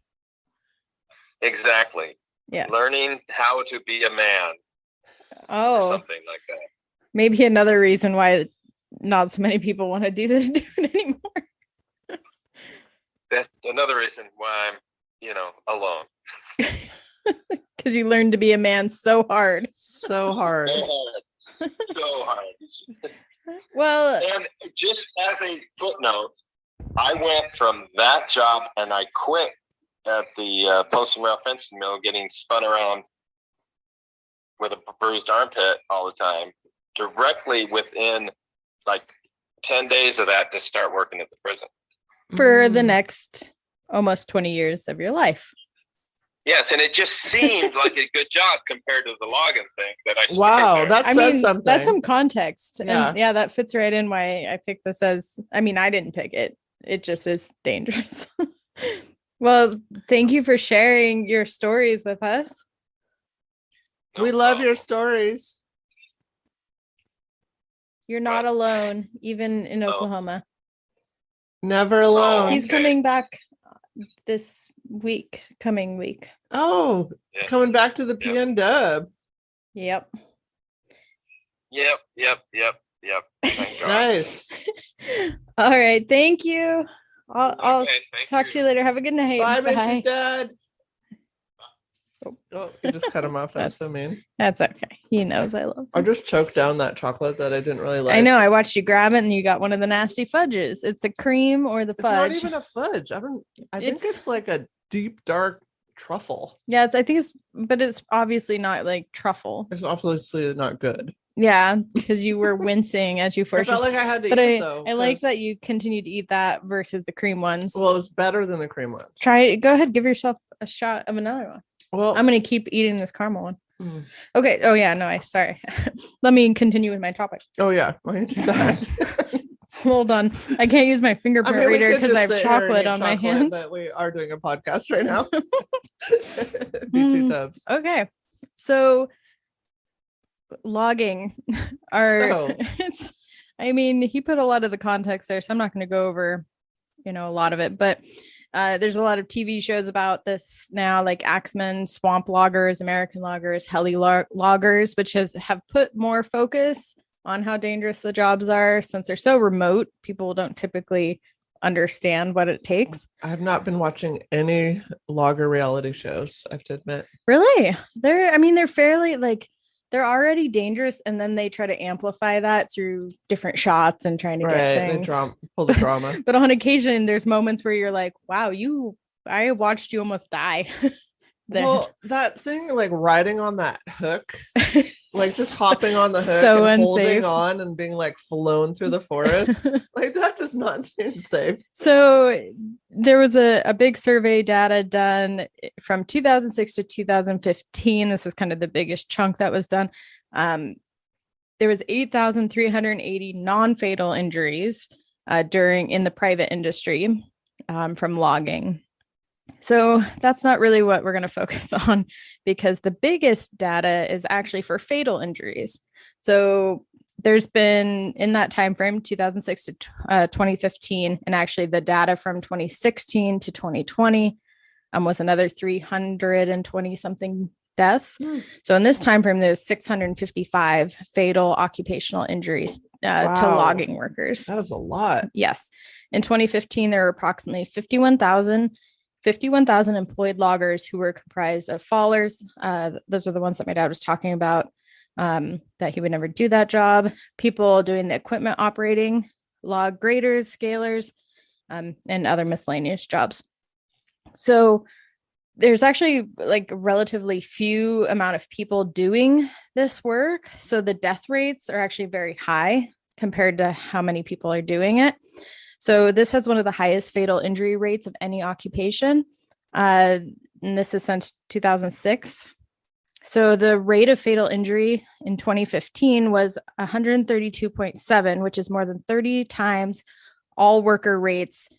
Speaker 3: Exactly.
Speaker 1: Yeah.
Speaker 3: Learning how to be a man.
Speaker 1: Oh.
Speaker 3: Something like that.
Speaker 1: Maybe another reason why not so many people want to do this anymore.
Speaker 3: That's another reason why I'm, alone.
Speaker 1: Because you learned to be a man so hard.
Speaker 2: So hard.
Speaker 3: So hard.
Speaker 1: Well,
Speaker 3: and just as a footnote, I went from that job and I quit at the Post and Rail fencing mill, getting spun around with a bruised armpit all the time, directly within like 10 days of that to start working at the prison.
Speaker 1: For the next almost 20 years of your life.
Speaker 3: Yes, and it just seemed like a good job compared to the logging thing that I started.
Speaker 2: Wow, that says something.
Speaker 1: That's some context.
Speaker 2: Yeah.
Speaker 1: And yeah, that fits right in why I picked this as, I didn't pick it. It just is dangerous. Well, thank you for sharing your stories with us.
Speaker 2: We love your stories.
Speaker 1: You're not
Speaker 3: Right.
Speaker 1: alone, even in
Speaker 3: Oh.
Speaker 1: Oklahoma.
Speaker 2: Never alone.
Speaker 1: He's
Speaker 3: Okay.
Speaker 1: coming back this coming week.
Speaker 2: Oh,
Speaker 3: Yeah.
Speaker 2: coming back to the PN Dub.
Speaker 1: Yep.
Speaker 3: Yep. Thank God.
Speaker 2: Nice.
Speaker 1: All right. Thank you. I'll
Speaker 3: Okay, thank
Speaker 1: talk to you later. Have a good night.
Speaker 2: Bye, Macie's dad. Oh, you just cut him off. That was so mean.
Speaker 1: That's okay. He knows I love him.
Speaker 2: I just choked down that chocolate that I didn't really like.
Speaker 1: I know. I watched you grab it and you got one of the nasty fudges. It's the cream or the
Speaker 2: It's
Speaker 1: fudge.
Speaker 2: not even a fudge. I think it's like a deep, dark truffle.
Speaker 1: Yeah, but it's obviously not like truffle.
Speaker 2: It's obviously not good.
Speaker 1: Yeah, because you were wincing as you
Speaker 2: I
Speaker 1: forced
Speaker 2: felt
Speaker 1: yourself.
Speaker 2: like I had to
Speaker 1: But
Speaker 2: eat it though.
Speaker 1: I like
Speaker 2: 'cause-
Speaker 1: that you continue to eat that versus the cream ones.
Speaker 2: Well, it was better than the cream ones.
Speaker 1: Go ahead, give yourself a shot of another one.
Speaker 2: Well,
Speaker 1: I'm gonna keep eating this caramel one.
Speaker 2: Mm.
Speaker 1: Okay. Oh yeah, no, sorry. Let me continue with my topic.
Speaker 2: Oh yeah, why don't you do that?
Speaker 1: Hold on. I can't use my fingerprint
Speaker 2: we
Speaker 1: reader
Speaker 2: could
Speaker 1: because
Speaker 2: just
Speaker 1: I have
Speaker 2: sit here and
Speaker 1: chocolate
Speaker 2: eat
Speaker 1: on my
Speaker 2: chocolate,
Speaker 1: hands.
Speaker 2: But we are doing a podcast right now. B2 Dubs.
Speaker 1: Okay. So logging it's he put a lot of the context there, so I'm not going to go over a lot of it, but there's a lot of TV shows about this now, like Axemen, Swamp Loggers, American Loggers, Loggers, which have put more focus on how dangerous the jobs are. Since they're so remote, people don't typically understand what it takes.
Speaker 2: I have not been watching any logger reality shows, I have to admit.
Speaker 1: Really? They're fairly they're already dangerous, and then they try to amplify that through different shots and trying to get things.
Speaker 2: They pull the drama.
Speaker 1: But on occasion, there's moments where you're like, wow, I watched you almost die.
Speaker 2: Well, that thing, like riding on that hook, like just hopping on the hook
Speaker 1: so
Speaker 2: and
Speaker 1: unsafe.
Speaker 2: holding on and being like flown through the forest, like that does not seem safe.
Speaker 1: So there was a big survey data done from 2006 to 2015. This was kind of the biggest chunk that was done. There was 8,380 non-fatal injuries in the private industry from logging. So that's not really what we're going to focus on, because the biggest data is actually for fatal injuries. So there's been, in that time frame, 2006 to 2015, and actually the data from 2016 to 2020 was another 320 something deaths. So in this time frame, there's 655 fatal occupational injuries to logging workers.
Speaker 2: That is a lot.
Speaker 1: Yes. In 2015, there were approximately 51,000 employed loggers who were comprised of fallers. Those are the ones that my dad was talking about, that he would never do that job. People doing the equipment operating, log graders, scalers, and other miscellaneous jobs. So there's actually like relatively few amount of people doing this work. So the death rates are actually very high compared to how many people are doing it. So this has one of the highest fatal injury rates of any occupation. And this is since 2006. So the rate of fatal injury in 2015 was 132.7, which is more than 30 times all worker rates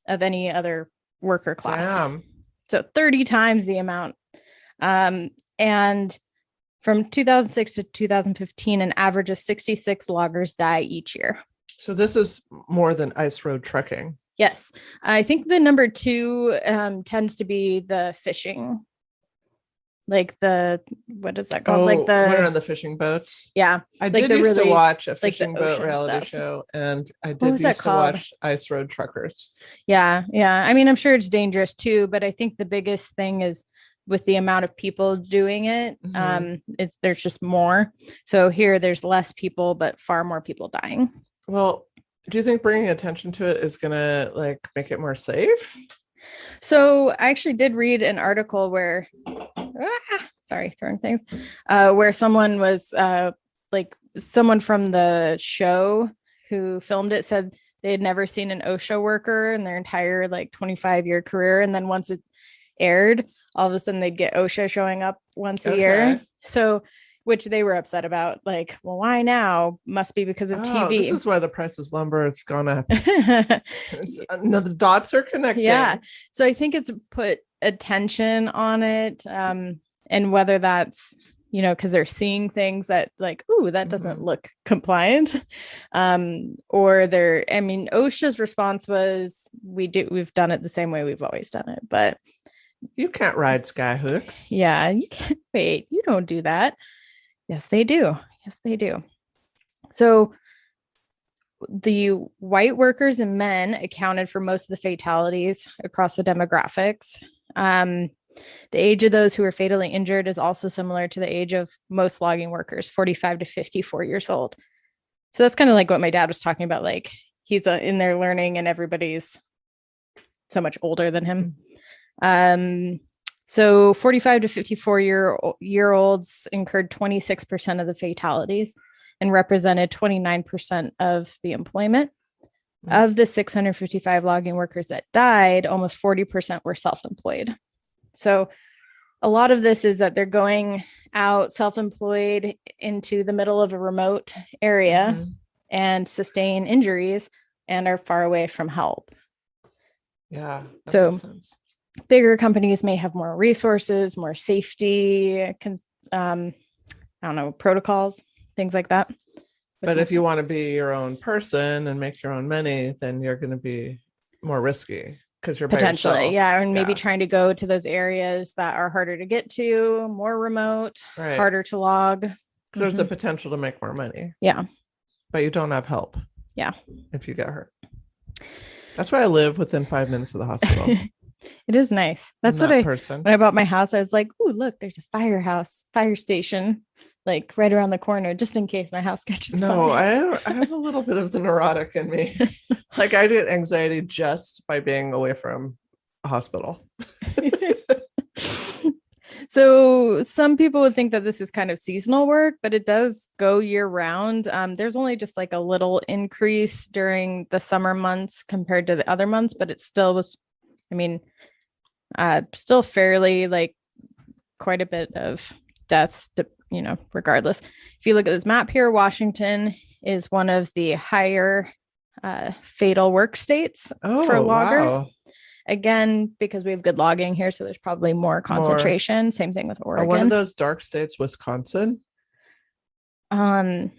Speaker 1: of any other worker class.
Speaker 2: Damn.
Speaker 1: So 30 times the amount. And from 2006 to 2015, an average of 66 loggers die each year.
Speaker 2: So this is more than ice road trekking.
Speaker 1: Yes. I think the number 2 tends to be the fishing. Like what is that called? Like
Speaker 2: when on the fishing boats.
Speaker 1: Yeah.
Speaker 2: I did used to watch a fishing boat
Speaker 1: ocean
Speaker 2: reality
Speaker 1: stuff.
Speaker 2: show, and I did used to watch ice road truckers.
Speaker 1: Yeah. Yeah. I'm sure it's dangerous too, but I think the biggest thing is with the amount of people doing it, there's just more. So here there's less people, but far more people dying.
Speaker 2: Well, do you think bringing attention to it is going to like make it more safe?
Speaker 1: So I actually did read an article where, sorry, throwing things, where someone was someone from the show who filmed it said they had never seen an OSHA worker in their entire 25-year career. And then once it aired, all of a sudden they'd get OSHA showing up once a year. So, which they were upset about, well, why now? Must be because of TV.
Speaker 2: This is why the price is lumber. It's gone up. The dots are connecting.
Speaker 1: Yeah. So I think it's put attention on it. And whether that's because they're seeing things that like, ooh, that doesn't look compliant. Or OSHA's response was, we've done it the same way we've always done it. But
Speaker 2: you can't ride skyhooks.
Speaker 1: Yeah, you can't. Wait, you don't do that. Yes, they do. Yes, they do. So the white workers and men accounted for most of the fatalities across the demographics. The age of those who were fatally injured is also similar to the age of most logging workers, 45 to 54 years old. So that's kind of like what my dad was talking about. Like he's in there learning and everybody's so much older than him. So 45 to 54 year olds incurred 26% of the fatalities and represented 29% of the employment. Of the 655 logging workers that died, almost 40% were self-employed. So a lot of this is that they're going out self-employed into the middle of a remote area and sustain injuries and are far away from help.
Speaker 2: Yeah.
Speaker 1: So bigger companies may have more resources, more safety, protocols, things like that.
Speaker 2: But if you want to be your own person and make your own money, then you're going to be more risky because you're
Speaker 1: potentially
Speaker 2: by yourself.
Speaker 1: Yeah, and maybe trying to go to those areas that are harder to get to, more remote, harder to log.
Speaker 2: There's the potential to make more money.
Speaker 1: Yeah,
Speaker 2: but you don't have help.
Speaker 1: Yeah,
Speaker 2: if you get hurt. That's why I live within 5 minutes of the hospital.
Speaker 1: It is nice. That's what when I bought my house, I was like, "Ooh, look, there's a fire station, like right around the corner, just in case my house catches fire."
Speaker 2: I have a little bit of the neurotic in me. Like I get anxiety just by being away from a hospital.
Speaker 1: So some people would think that this is kind of seasonal work, but it does go year round. There's only just like a little increase during the summer months compared to the other months, but it still was, still fairly like quite a bit of deaths, regardless. If you look at this map here, Washington is one of the higher fatal work states for loggers. Wow. Again, because we have good logging here, so there's probably more concentration. Same thing with Oregon.
Speaker 2: One of those dark states, Wisconsin. I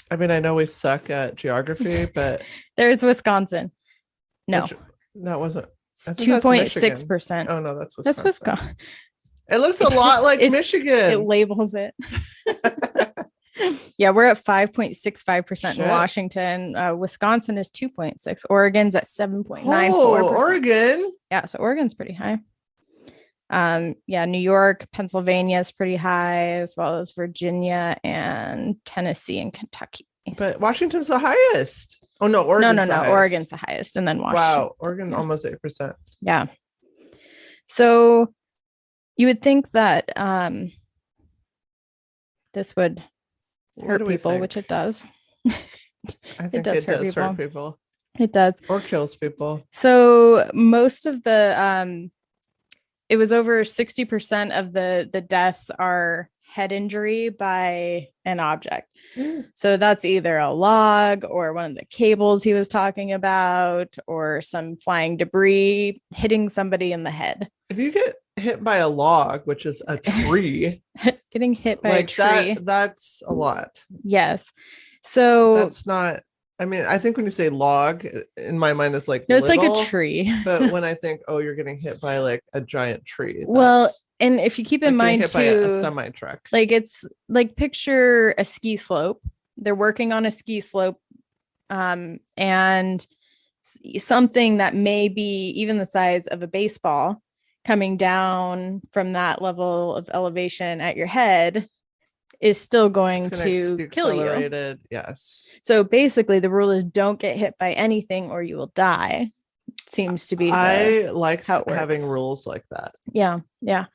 Speaker 2: know we suck at geography, but
Speaker 1: there's Wisconsin. No,
Speaker 2: that wasn't.
Speaker 1: 2.6%.
Speaker 2: Oh no, that's Wisconsin.
Speaker 1: That's Wisconsin.
Speaker 2: It looks a lot like Michigan.
Speaker 1: It labels it. Yeah, we're at 5.65% in Washington. Wisconsin is 2.6. Oregon's at 7.94%.
Speaker 2: Oregon.
Speaker 1: Yeah, so Oregon's pretty high. New York, Pennsylvania is pretty high, as well as Virginia and Tennessee and Kentucky.
Speaker 2: But Washington's the highest. Oh no, Oregon's the highest.
Speaker 1: Oregon's the highest, and then Washington.
Speaker 2: Wow, Oregon almost 8%.
Speaker 1: Yeah. So you would think that this would hurt people, which it does.
Speaker 2: I think it does hurt people.
Speaker 1: It does.
Speaker 2: Or kills people.
Speaker 1: So most of the it was over 60% of the deaths are head injury by an object. So that's either a log or one of the cables he was talking about, or some flying debris hitting somebody in the head.
Speaker 2: If you get hit by a log, which is a tree,
Speaker 1: getting hit by a tree,
Speaker 2: that's a lot.
Speaker 1: Yes. So
Speaker 2: that's not, I think when you say log, in my mind it's like,
Speaker 1: no, it's like a tree.
Speaker 2: But when I think, you're getting hit by like a giant tree.
Speaker 1: Well, and if you keep in mind too,
Speaker 2: by a semi truck,
Speaker 1: like it's like picture a ski slope. They're working on a ski slope, and something that may be even the size of a baseball coming down from that level of elevation at your head is still going to kill you.
Speaker 2: Yes.
Speaker 1: So basically the rule is don't get hit by anything or you will die. Seems to be
Speaker 2: I like how having rules like that.
Speaker 1: Yeah. Yeah.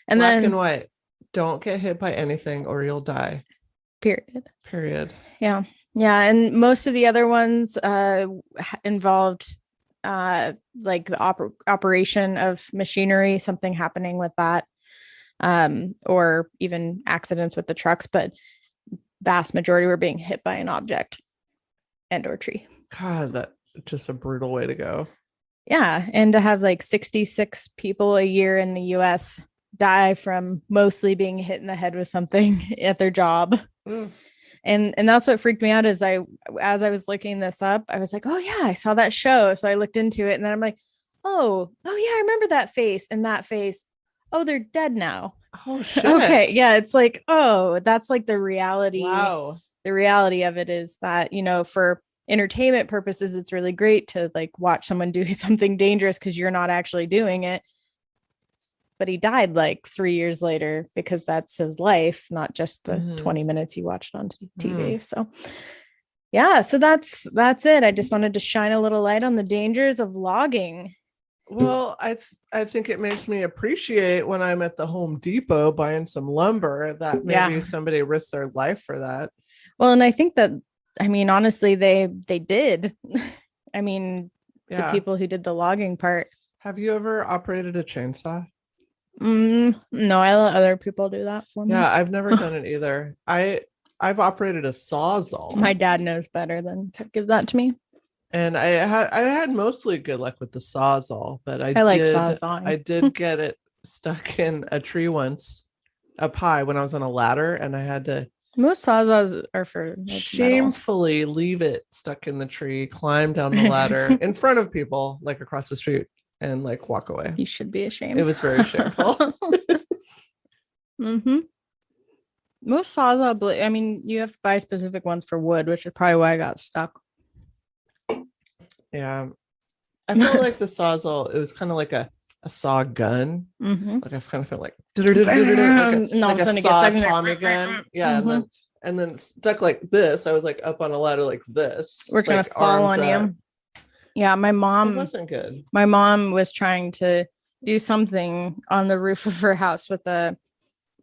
Speaker 1: And
Speaker 2: Black and white. Don't get hit by anything or you'll die. Period.
Speaker 1: Yeah. Yeah. And most of the other ones involved like the operation of machinery, something happening with that, or even accidents with the trucks, but vast majority were being hit by an object and or tree.
Speaker 2: God, that's just a brutal way to go.
Speaker 1: Yeah. And to have like 66 people a year in the US die from mostly being hit in the head with something at their job. And that's what freaked me out is as I was looking this up, I was like, oh yeah, I saw that show. So I looked into it and then I'm like, oh yeah, I remember that face and that face. Oh, they're dead now.
Speaker 2: Oh shit.
Speaker 1: Okay. Yeah. It's like, oh, that's like the reality.
Speaker 2: Wow.
Speaker 1: The reality of it is that, for entertainment purposes, it's really great to like watch someone do something dangerous because you're not actually doing it. But he died like 3 years later because that's his life, not just the 20 minutes he watched on TV. So yeah, so that's it. I just wanted to shine a little light on the dangers of logging.
Speaker 2: Well, I think it makes me appreciate when I'm at the Home Depot buying some lumber that maybe somebody risked their life for that.
Speaker 1: Well, and I think that, honestly, they did. The people who did the logging part.
Speaker 2: Have you ever operated a chainsaw?
Speaker 1: No, I let other people do that for me.
Speaker 2: Yeah, I've never done it either. I've operated a sawzall.
Speaker 1: My dad knows better than to give that to me. And
Speaker 2: I had mostly good luck with the sawzall, but I
Speaker 1: like sawzalling.
Speaker 2: I did get it stuck in a tree once up high when I was on a ladder, and I had to.
Speaker 1: Most sawzalls are for
Speaker 2: shamefully leave it stuck in the tree, climb down the ladder in front of people, like across the street, and like walk away.
Speaker 1: You should be ashamed.
Speaker 2: It was very shameful.
Speaker 1: Most sawzall, you have to buy specific ones for wood, which is probably why I got stuck.
Speaker 2: Yeah, I felt like the sawzall. It was kind of like a saw gun. Like I kind of felt like a saw Tommy gun. Yeah, and then stuck like this. I was like up on a ladder like this.
Speaker 1: We're trying to fall on you. Yeah, my mom
Speaker 2: wasn't good.
Speaker 1: My mom was trying to do something on the roof of her house with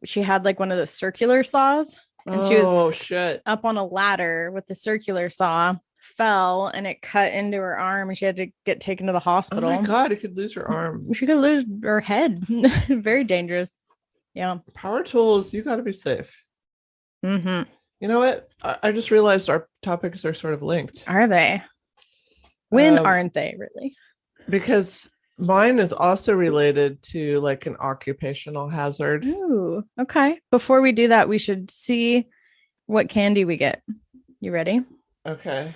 Speaker 1: she had like one of those circular saws, and she was up on a ladder with the circular saw, fell, and it cut into her arm, and she had to get taken to the hospital.
Speaker 2: Oh my god, it could lose her arm.
Speaker 1: She could lose her head. Very dangerous. Yeah.
Speaker 2: Power tools, you got to be safe. You know what? I just realized our topics are sort of linked.
Speaker 1: Are they? When aren't they really?
Speaker 2: Because mine is also related to like an occupational hazard.
Speaker 1: Ooh, okay. Before we do that, we should see what candy we get. You ready?
Speaker 2: Okay.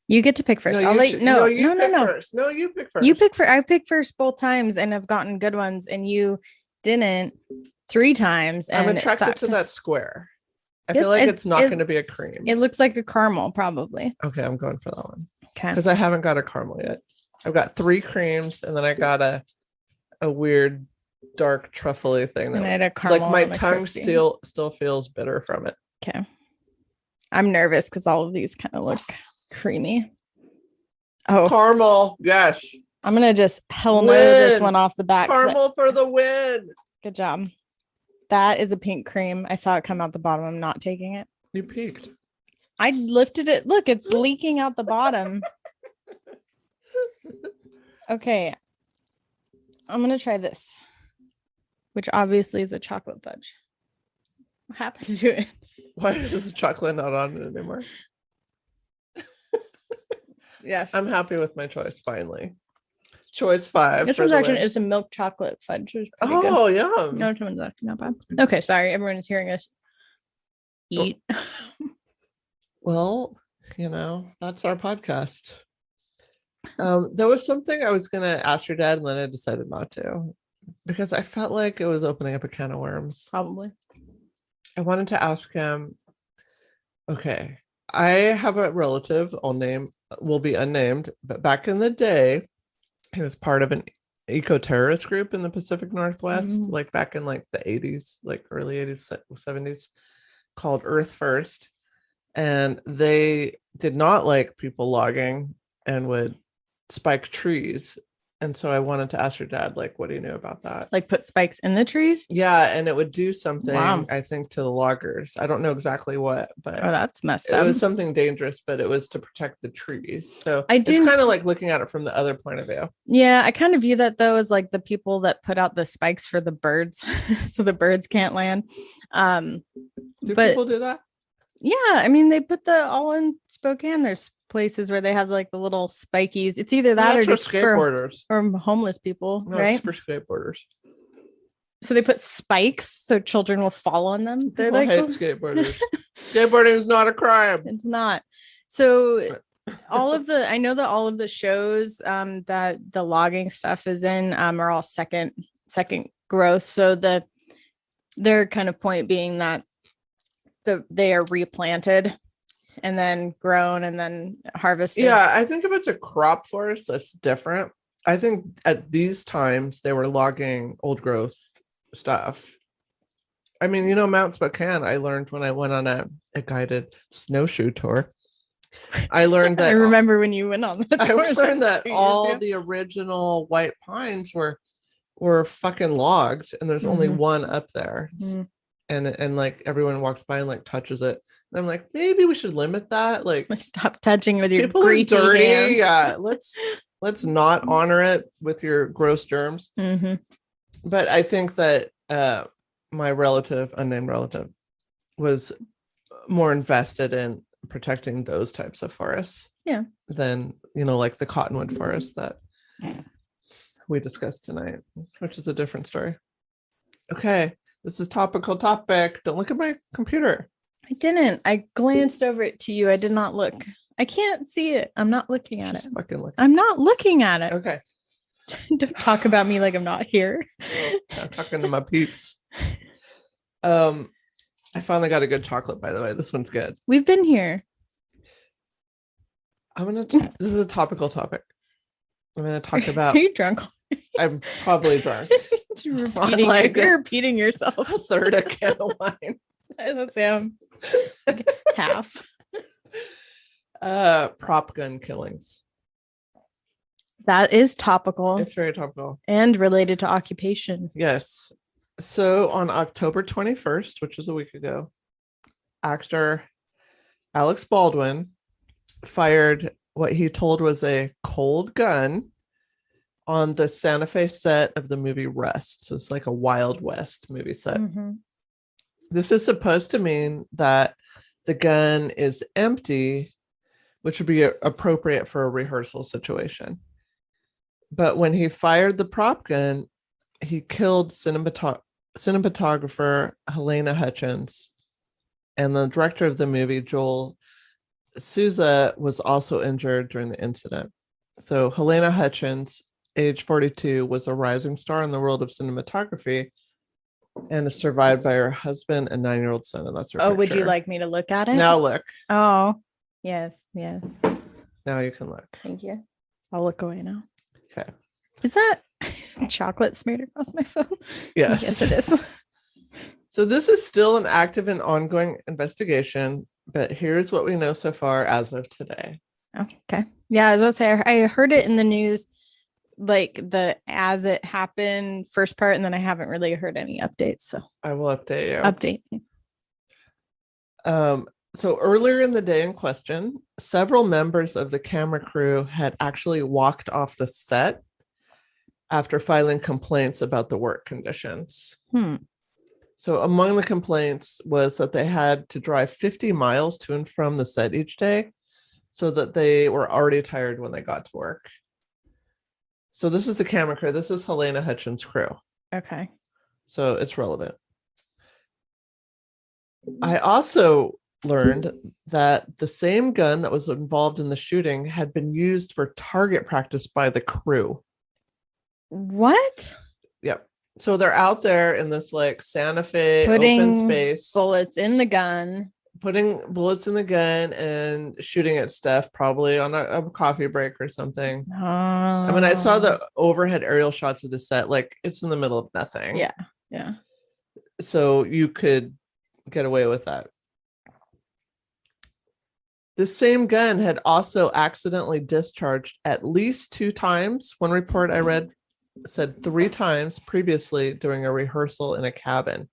Speaker 1: You get to pick first. No, No, you
Speaker 2: pick first.
Speaker 1: You pick first. I picked first both times and I've gotten good ones, and you didn't 3 times. And
Speaker 2: I'm attracted to that square. I feel like it's not going to be a cream.
Speaker 1: It looks like a caramel, probably.
Speaker 2: Okay, I'm going for that one.
Speaker 1: Okay.
Speaker 2: Because I haven't got a caramel yet. I've got 3 creams, and then I got a weird dark truffle-y thing.
Speaker 1: And I had a caramel.
Speaker 2: Like my tongue still feels bitter from it.
Speaker 1: Okay. I'm nervous because all of these kind of look creamy. Oh,
Speaker 2: caramel. Yes.
Speaker 1: I'm going to just hell no this one off the back.
Speaker 2: Caramel for the win.
Speaker 1: Good job. That is a pink cream. I saw it come out the bottom. I'm not taking it.
Speaker 2: You peeked.
Speaker 1: I lifted it. Look, it's leaking out the bottom. Okay. I'm going to try this, which obviously is a chocolate fudge. What happened to it?
Speaker 2: Why is the chocolate not on it anymore?
Speaker 1: Yes.
Speaker 2: I'm happy with my choice, finally. Choice 5.
Speaker 1: This one's actually is a milk chocolate fudge. Good.
Speaker 2: Yum.
Speaker 1: No, one's actually not bad. Okay, sorry. Everyone is hearing us eat.
Speaker 2: Well, that's our podcast. There was something I was going to ask your dad, and then I decided not to, because I felt like it was opening up a can of worms.
Speaker 1: Probably.
Speaker 2: I wanted to ask him, okay, I have a relative, will be unnamed, but back in the day, he was part of an eco-terrorist group in the Pacific Northwest, like back in like the 80s, like early 80s, 70s, called Earth First. And they did not like people logging and would spike trees. And so I wanted to ask your dad, like, what do you know about that?
Speaker 1: Like put spikes in the trees?
Speaker 2: Yeah, and it would do something, I think, to the loggers. I don't know exactly what, but
Speaker 1: that's messed up.
Speaker 2: It was something dangerous, but it was to protect the trees. So it's kind of like looking at it from the other point of view.
Speaker 1: Yeah, I kind of view that though as like the people that put out the spikes for the birds, so the birds can't land.
Speaker 2: Do people do that?
Speaker 1: Yeah, they put all in Spokane. There's places where they have like the little spikies. It's either that or
Speaker 2: for skateboarders
Speaker 1: or homeless people,
Speaker 2: no,
Speaker 1: right?
Speaker 2: It's for skateboarders.
Speaker 1: So they put spikes so children will fall on them. They're
Speaker 2: People
Speaker 1: like,
Speaker 2: hate skateboarders. Skateboarding is not a crime.
Speaker 1: it's not. So I know that all of the shows that the logging stuff is in are all second growth. So their kind of point being that they are replanted and then grown and then harvested.
Speaker 2: Yeah, I think if it's a crop forest, that's different. I think at these times they were logging old growth stuff. I mean, Mount Spokane, I learned when I went on a guided snowshoe tour. I learned that
Speaker 1: I remember when you went on that
Speaker 2: I
Speaker 1: tour
Speaker 2: learned that
Speaker 1: 2 years
Speaker 2: all
Speaker 1: ago.
Speaker 2: the original white pines were fucking logged, and there's only one up there. And like everyone walks by and like touches it. And I'm like, maybe we should limit that. Like
Speaker 1: Stop touching with your
Speaker 2: people
Speaker 1: greasy
Speaker 2: are dirty.
Speaker 1: hands.
Speaker 2: Yeah, let's not honor it with your gross germs. But I think that my unnamed relative, was more invested in protecting those types of forests.
Speaker 1: Yeah.
Speaker 2: Than, like the cottonwood forest that we discussed tonight, which is a different story. Okay. This is topical topic. Don't look at my computer.
Speaker 1: I didn't. I glanced over it to you. I did not look. I can't see it. I'm not looking at it.
Speaker 2: Fucking look.
Speaker 1: I'm not looking at it.
Speaker 2: Okay.
Speaker 1: Don't talk about me like I'm not here.
Speaker 2: I'm talking to my peeps. I finally got a good chocolate, by the way. This one's good.
Speaker 1: We've been here.
Speaker 2: This is a topical topic. I'm gonna talk about.
Speaker 1: Are you drunk?
Speaker 2: I'm probably drunk.
Speaker 1: You're repeating yourself.
Speaker 2: A third a can of wine.
Speaker 1: Let's say half.
Speaker 2: Prop gun killings.
Speaker 1: That is topical.
Speaker 2: It's very topical.
Speaker 1: And related to occupation.
Speaker 2: Yes. So on October 21st, which is a week ago, actor Alex Baldwin fired what he told was a cold gun on the Santa Fe set of the movie Rust. So it's like a Wild West movie set. This is supposed to mean that the gun is empty, which would be appropriate for a rehearsal situation. But when he fired the prop gun, he killed cinematographer Halyna Hutchins, and the director of the movie, Joel Souza, was also injured during the incident. So Halyna Hutchins, age 42, was a rising star in the world of cinematography and is survived by her husband and 9-year-old son. And that's her picture.
Speaker 1: Would you like me to look at it?
Speaker 2: Now look.
Speaker 1: Oh, yes.
Speaker 2: Now you can look.
Speaker 1: Thank you. I'll look away now.
Speaker 2: Okay.
Speaker 1: Is that chocolate smeared across my phone?
Speaker 2: Yes.
Speaker 1: Yes, it is.
Speaker 2: So this is still an active and ongoing investigation, but here's what we know so far as of today.
Speaker 1: Okay. Yeah, I was going to say, I heard it in the news, like the as it happened first part, and then I haven't really heard any updates. So
Speaker 2: I will update you.
Speaker 1: Update me.
Speaker 2: So earlier in the day in question, several members of the camera crew had actually walked off the set after filing complaints about the work conditions. So among the complaints was that they had to drive 50 miles to and from the set each day, so that they were already tired when they got to work. So this is the camera crew. This is Halyna Hutchins' crew.
Speaker 1: Okay.
Speaker 2: So it's relevant. I also learned that the same gun that was involved in the shooting had been used for target practice by the crew.
Speaker 1: What?
Speaker 2: Yep. So they're out there in this like Santa Fe open space,
Speaker 1: bullets in the gun,
Speaker 2: putting bullets in the gun and shooting at stuff, probably on a coffee break or something. I mean, I saw the overhead aerial shots of the set, like it's in the middle of nothing.
Speaker 1: Yeah.
Speaker 2: So you could get away with that. The same gun had also accidentally discharged at least 2 times. One report I read said 3 times previously during a rehearsal in a cabin.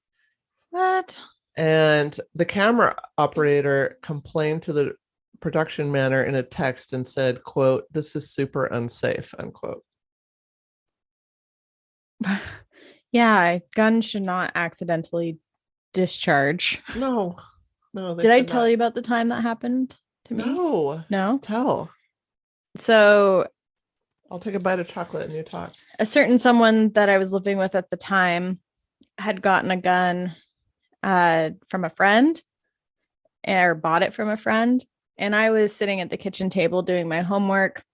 Speaker 1: What?
Speaker 2: And the camera operator complained to the production manager in a text and said, quote, "This is super unsafe," unquote.
Speaker 1: Yeah, guns should not accidentally discharge.
Speaker 2: No.
Speaker 1: Did I tell you about the time that happened to me? No.
Speaker 2: Tell.
Speaker 1: So
Speaker 2: I'll take a bite of chocolate and you talk.
Speaker 1: a certain someone that I was living with at the time had gotten a gun from a friend or bought it from a friend. And I was sitting at the kitchen table doing my homework,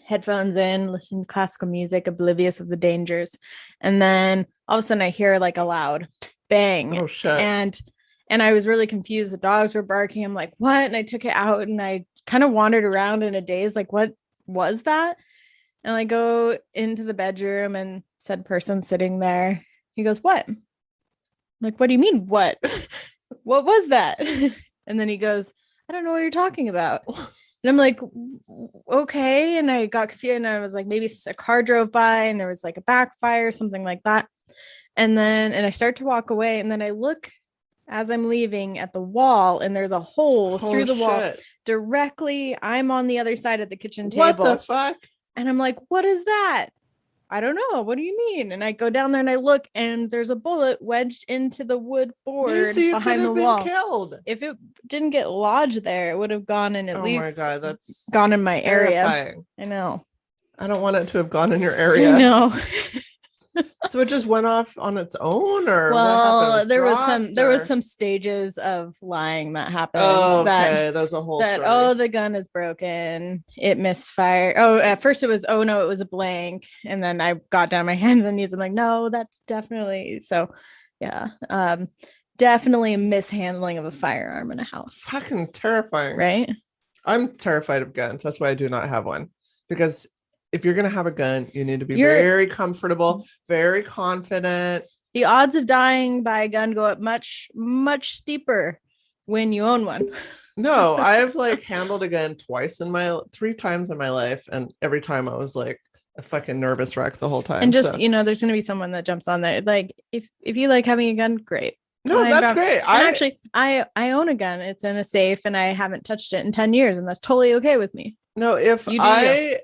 Speaker 1: headphones in, listening to classical music, oblivious of the dangers. And then all of a sudden I hear like a loud bang.
Speaker 2: Oh shit.
Speaker 1: And I was really confused. The dogs were barking. I'm like, what? And I took it out and I kind of wandered around in a daze, like, what was that? And I go into the bedroom and said person sitting there. He goes, what? I'm like, what do you mean, what? What was that? And then he goes, I don't know what you're talking about. And I'm like, okay. And I got confused and I was like, maybe a car drove by and there was like a backfire, something like that. And I start to walk away. And then I look as I'm leaving at the wall and there's a hole through the wall directly. I'm on the other side of the kitchen table.
Speaker 2: What the fuck?
Speaker 1: And I'm like, what is that? I don't know. What do you mean? And I go down there and I look and there's a bullet wedged into the wood board behind the wall.
Speaker 2: Killed.
Speaker 1: If it didn't get lodged there, it would have gone in at least.
Speaker 2: Oh my God, that's
Speaker 1: gone in my area.
Speaker 2: terrifying.
Speaker 1: I know.
Speaker 2: I don't want it to have gone in your area.
Speaker 1: No.
Speaker 2: So it just went off on its own, or
Speaker 1: well, there was some stages of lying that happened.
Speaker 2: Oh, okay, that's a whole story.
Speaker 1: The gun is broken, it misfired. Oh, at first it was it was a blank, and then I got down my hands and knees. I'm like, no, that's definitely so. Yeah, definitely a mishandling of a firearm in a house.
Speaker 2: Fucking terrifying,
Speaker 1: right?
Speaker 2: I'm terrified of guns. That's why I do not have one, because if you're going to have a gun, you need to be very comfortable, very confident. The
Speaker 1: odds of dying by a gun go up much, much steeper when you own one.
Speaker 2: No, I've like handled a gun 3 times in my life. And every time I was like a fucking nervous wreck the whole time.
Speaker 1: And just, there's going to be someone that jumps on that. Like if you like having a gun, great.
Speaker 2: No, that's great.
Speaker 1: I own a gun. It's in a safe and I haven't touched it in 10 years. And that's totally okay with me.
Speaker 2: No, if I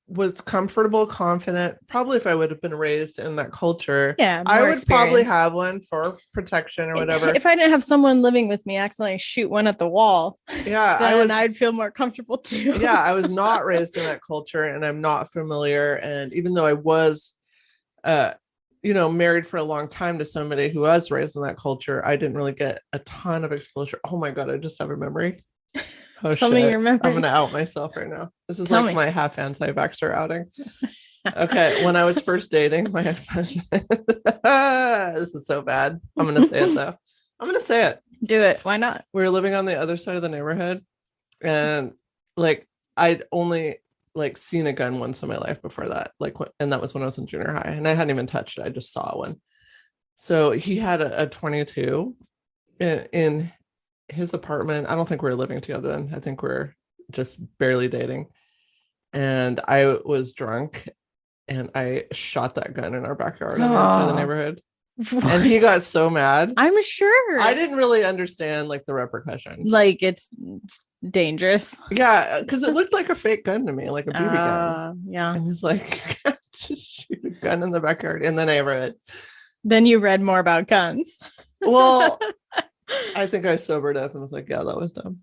Speaker 2: was comfortable, confident, probably if I would have been raised in that culture, I would probably have one for protection or whatever.
Speaker 1: If I didn't have someone living with me accidentally shoot one at the wall, I'd feel more comfortable too.
Speaker 2: Yeah, I was not raised in that culture and I'm not familiar. And even though I was married for a long time to somebody who was raised in that culture, I didn't really get a ton of exposure. Oh my God, I just have a memory. Oh,
Speaker 1: Tell me your memory.
Speaker 2: I'm going to out myself right now. This is my half anti-vaxxer outing. Okay. When I was first dating my ex-husband, this is so bad. I'm going to say it though. I'm going to say it.
Speaker 1: Do it. Why not?
Speaker 2: We were living on the other side of the neighborhood and like, I'd only like seen a gun once in my life before that. And that was when I was in junior high and I hadn't even touched it. I just saw one. So he had a 22 in his apartment. I don't think we were living together then. I think we're just barely dating. And I was drunk and I shot that gun in our backyard on the other side of the neighborhood. What? And he got so mad.
Speaker 1: I'm sure.
Speaker 2: I didn't really understand like the representations.
Speaker 1: Like it's dangerous.
Speaker 2: Yeah, because it looked like a fake gun to me, like a BB gun.
Speaker 1: Yeah.
Speaker 2: And he's like, just shoot a gun in the backyard in the neighborhood.
Speaker 1: Then you read more about guns.
Speaker 2: Well, I think I sobered up and was like, yeah, that was dumb.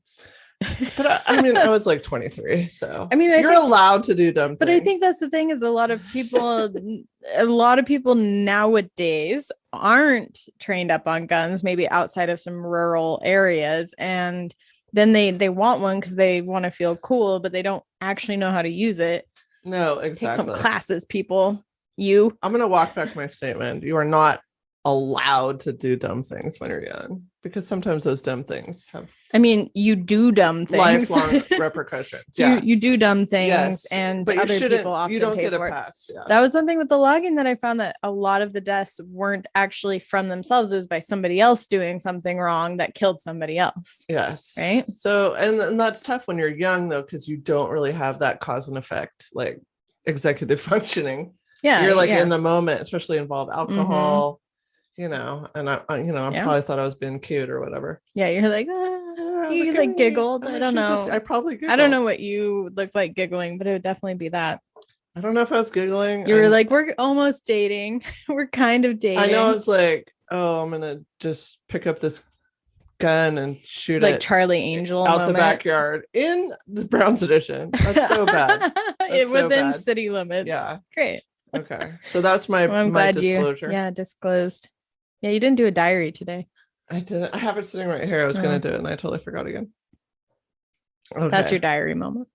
Speaker 2: But I mean, I was like 23. So I mean, you're allowed to do dumb things.
Speaker 1: But I think that's the thing is a lot of people nowadays aren't trained up on guns, maybe outside of some rural areas. And then they want one because they want to feel cool, but they don't actually know how to use it.
Speaker 2: No, exactly.
Speaker 1: Take some classes, people.
Speaker 2: I'm going to walk back my statement. You are not allowed to do dumb things when you're young, because sometimes those dumb things
Speaker 1: you do dumb things,
Speaker 2: lifelong repercussions. Yeah,
Speaker 1: you do dumb things, yes, and other people often
Speaker 2: don't
Speaker 1: pay
Speaker 2: get
Speaker 1: for
Speaker 2: a pass. Yeah.
Speaker 1: That was one thing with the logging that I found, that a lot of the deaths weren't actually from themselves. It was by somebody else doing something wrong that killed somebody else.
Speaker 2: Yes.
Speaker 1: Right.
Speaker 2: So and that's tough when you're young though, because you don't really have that cause and effect, like executive functioning. Yeah, you're like in the moment, especially involved alcohol. Mm-hmm. And I probably thought I was being cute or whatever.
Speaker 1: Yeah, you're like, you like giggled. I don't know.
Speaker 2: I probably giggled.
Speaker 1: I don't know what you look like giggling, but it would definitely be that.
Speaker 2: I don't know if I was giggling.
Speaker 1: You were like, we're almost dating. We're kind of dating.
Speaker 2: I know. I was like, I'm gonna just pick up this gun and shoot
Speaker 1: like
Speaker 2: it
Speaker 1: Charlie Angel
Speaker 2: out the backyard in the Browns edition. That's so bad.
Speaker 1: Within city limits.
Speaker 2: Yeah,
Speaker 1: great.
Speaker 2: Okay, so that's my disclosure.
Speaker 1: Disclosed. Yeah, you didn't do a diary today.
Speaker 2: I didn't. I have it sitting right here. I was going to do it and I totally forgot again. Okay.
Speaker 1: That's your diary moment.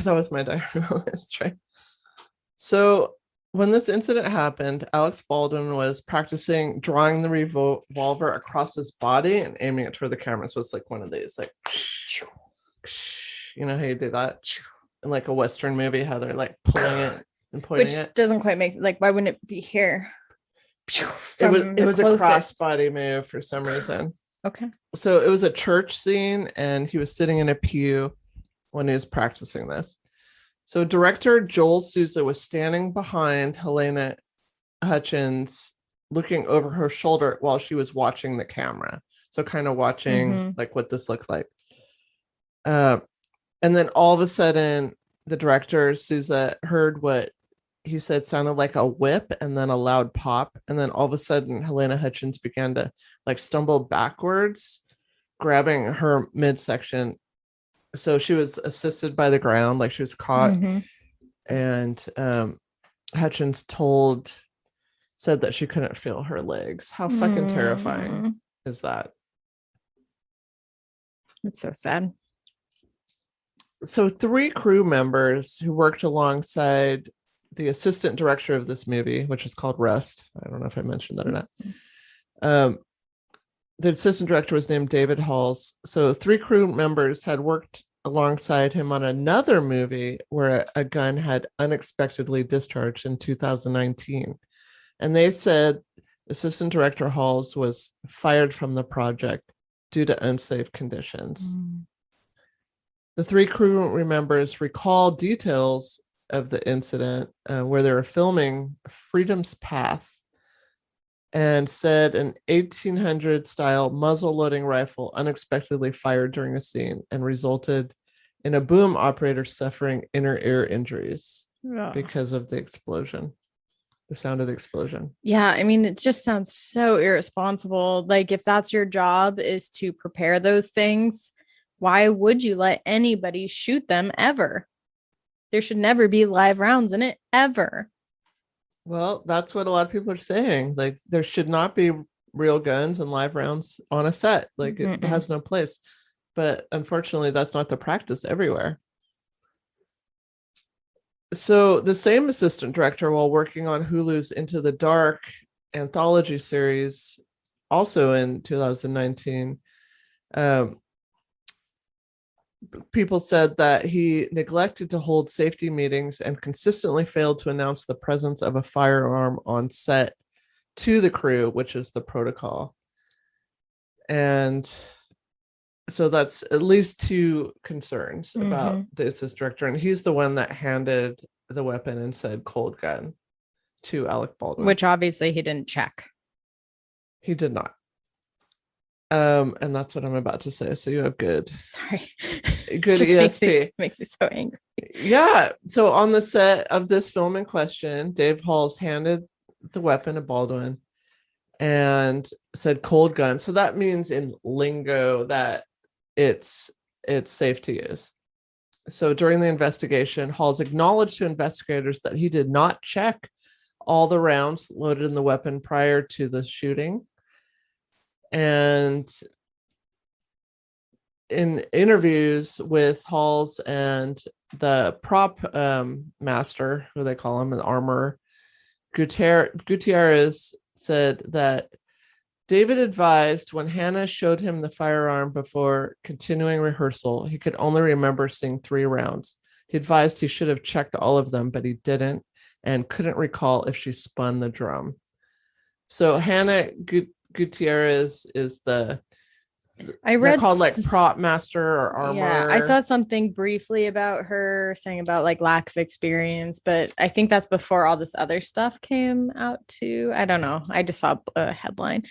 Speaker 2: That was my diary moment. That's right. So when this incident happened, Alex Baldwin was practicing drawing the revolver across his body and aiming it toward the camera. So it's like one of these, like, you know how you do that in like a Western movie, how they're like pulling it and pointing
Speaker 1: Which
Speaker 2: it.
Speaker 1: doesn't quite make, like, why wouldn't it be here?
Speaker 2: It was a crossbody move for some reason.
Speaker 1: Okay.
Speaker 2: So it was a church scene and he was sitting in a pew when he was practicing this. So director Joel Souza was standing behind Halyna Hutchins, looking over her shoulder while she was watching the camera. So kind of watching like what this looked like. And then all of a sudden, the director Souza heard what he said sounded like a whip and then a loud pop. And then all of a sudden, Halyna Hutchins began to like stumble backwards, grabbing her midsection. So she was assisted by the ground, like she was caught. And Hutchins said that she couldn't feel her legs. How fucking terrifying is that?
Speaker 1: It's so sad.
Speaker 2: So 3 crew members who worked alongside the assistant director of this movie, which is called Rust. I don't know if I mentioned that or not. The assistant director was named David Halls. So 3 crew members had worked alongside him on another movie where a gun had unexpectedly discharged in 2019. And they said assistant director Halls was fired from the project due to unsafe conditions. The 3 crew members recall details of the incident where they were filming Freedom's Path and said an 1800 style muzzle loading rifle unexpectedly fired during a scene and resulted in a boom operator suffering inner ear injuries because of the explosion, the sound of the explosion.
Speaker 1: Yeah, I mean, it just sounds so irresponsible. Like, if that's your job is to prepare those things, why would you let anybody shoot them ever? There should never be live rounds in it ever.
Speaker 2: Well, that's what a lot of people are saying. Like, there should not be real guns and live rounds on a set. Like, it has no place. But unfortunately, that's not the practice everywhere. So the same assistant director, while working on Hulu's Into the Dark anthology series, also in 2019, people said that he neglected to hold safety meetings and consistently failed to announce the presence of a firearm on set to the crew, which is the protocol. And so that's at least 2 concerns about the assistant director. And he's the one that handed the weapon and said cold gun to Alec Baldwin.
Speaker 1: Which obviously he didn't check.
Speaker 2: He did not. And that's what I'm about to say. So you have good.
Speaker 1: Sorry.
Speaker 2: Good ESP.
Speaker 1: Makes me so angry.
Speaker 2: Yeah. So on the set of this film in question, Dave Halls handed the weapon to Baldwin and said cold gun. So that means in lingo that it's safe to use. So during the investigation, Halls acknowledged to investigators that he did not check all the rounds loaded in the weapon prior to the shooting. And in interviews with Halls and the prop master, who they call him, an armorer, Gutierrez said that David advised when Hannah showed him the firearm before continuing rehearsal, he could only remember seeing 3 rounds. He advised he should have checked all of them, but he didn't and couldn't recall if she spun the drum. So Hannah Gutierrez is they're called like prop master or armor.
Speaker 1: Yeah, I saw something briefly about her saying about like lack of experience, but I think that's before all this other stuff came out too. I don't know. I just saw a headline.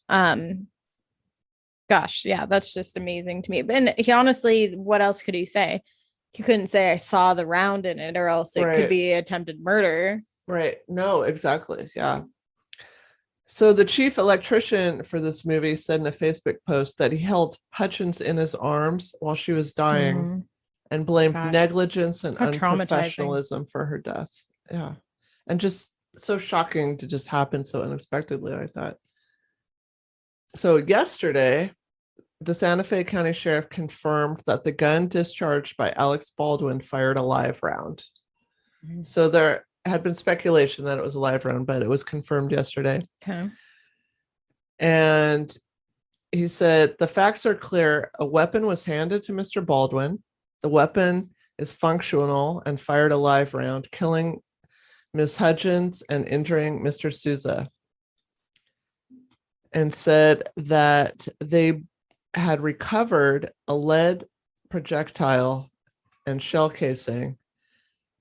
Speaker 1: Gosh, yeah, that's just amazing to me. And he honestly, what else could he say? He couldn't say I saw the round in it, or else it could be attempted murder.
Speaker 2: Right. No, exactly. Yeah. So the chief electrician for this movie said in a Facebook post that he held Hutchins in his arms while she was dying and blamed negligence and unprofessionalism for her death. Yeah. And just so shocking to just happen so unexpectedly like that. So yesterday, the Santa Fe County Sheriff confirmed that the gun discharged by Alex Baldwin fired a live round. So there had been speculation that it was a live round, but it was confirmed yesterday.
Speaker 1: Okay.
Speaker 2: And he said, the facts are clear. A weapon was handed to Mr. Baldwin. The weapon is functional and fired a live round, killing Ms. Hutchins and injuring Mr. Souza. And said that they had recovered a lead projectile and shell casing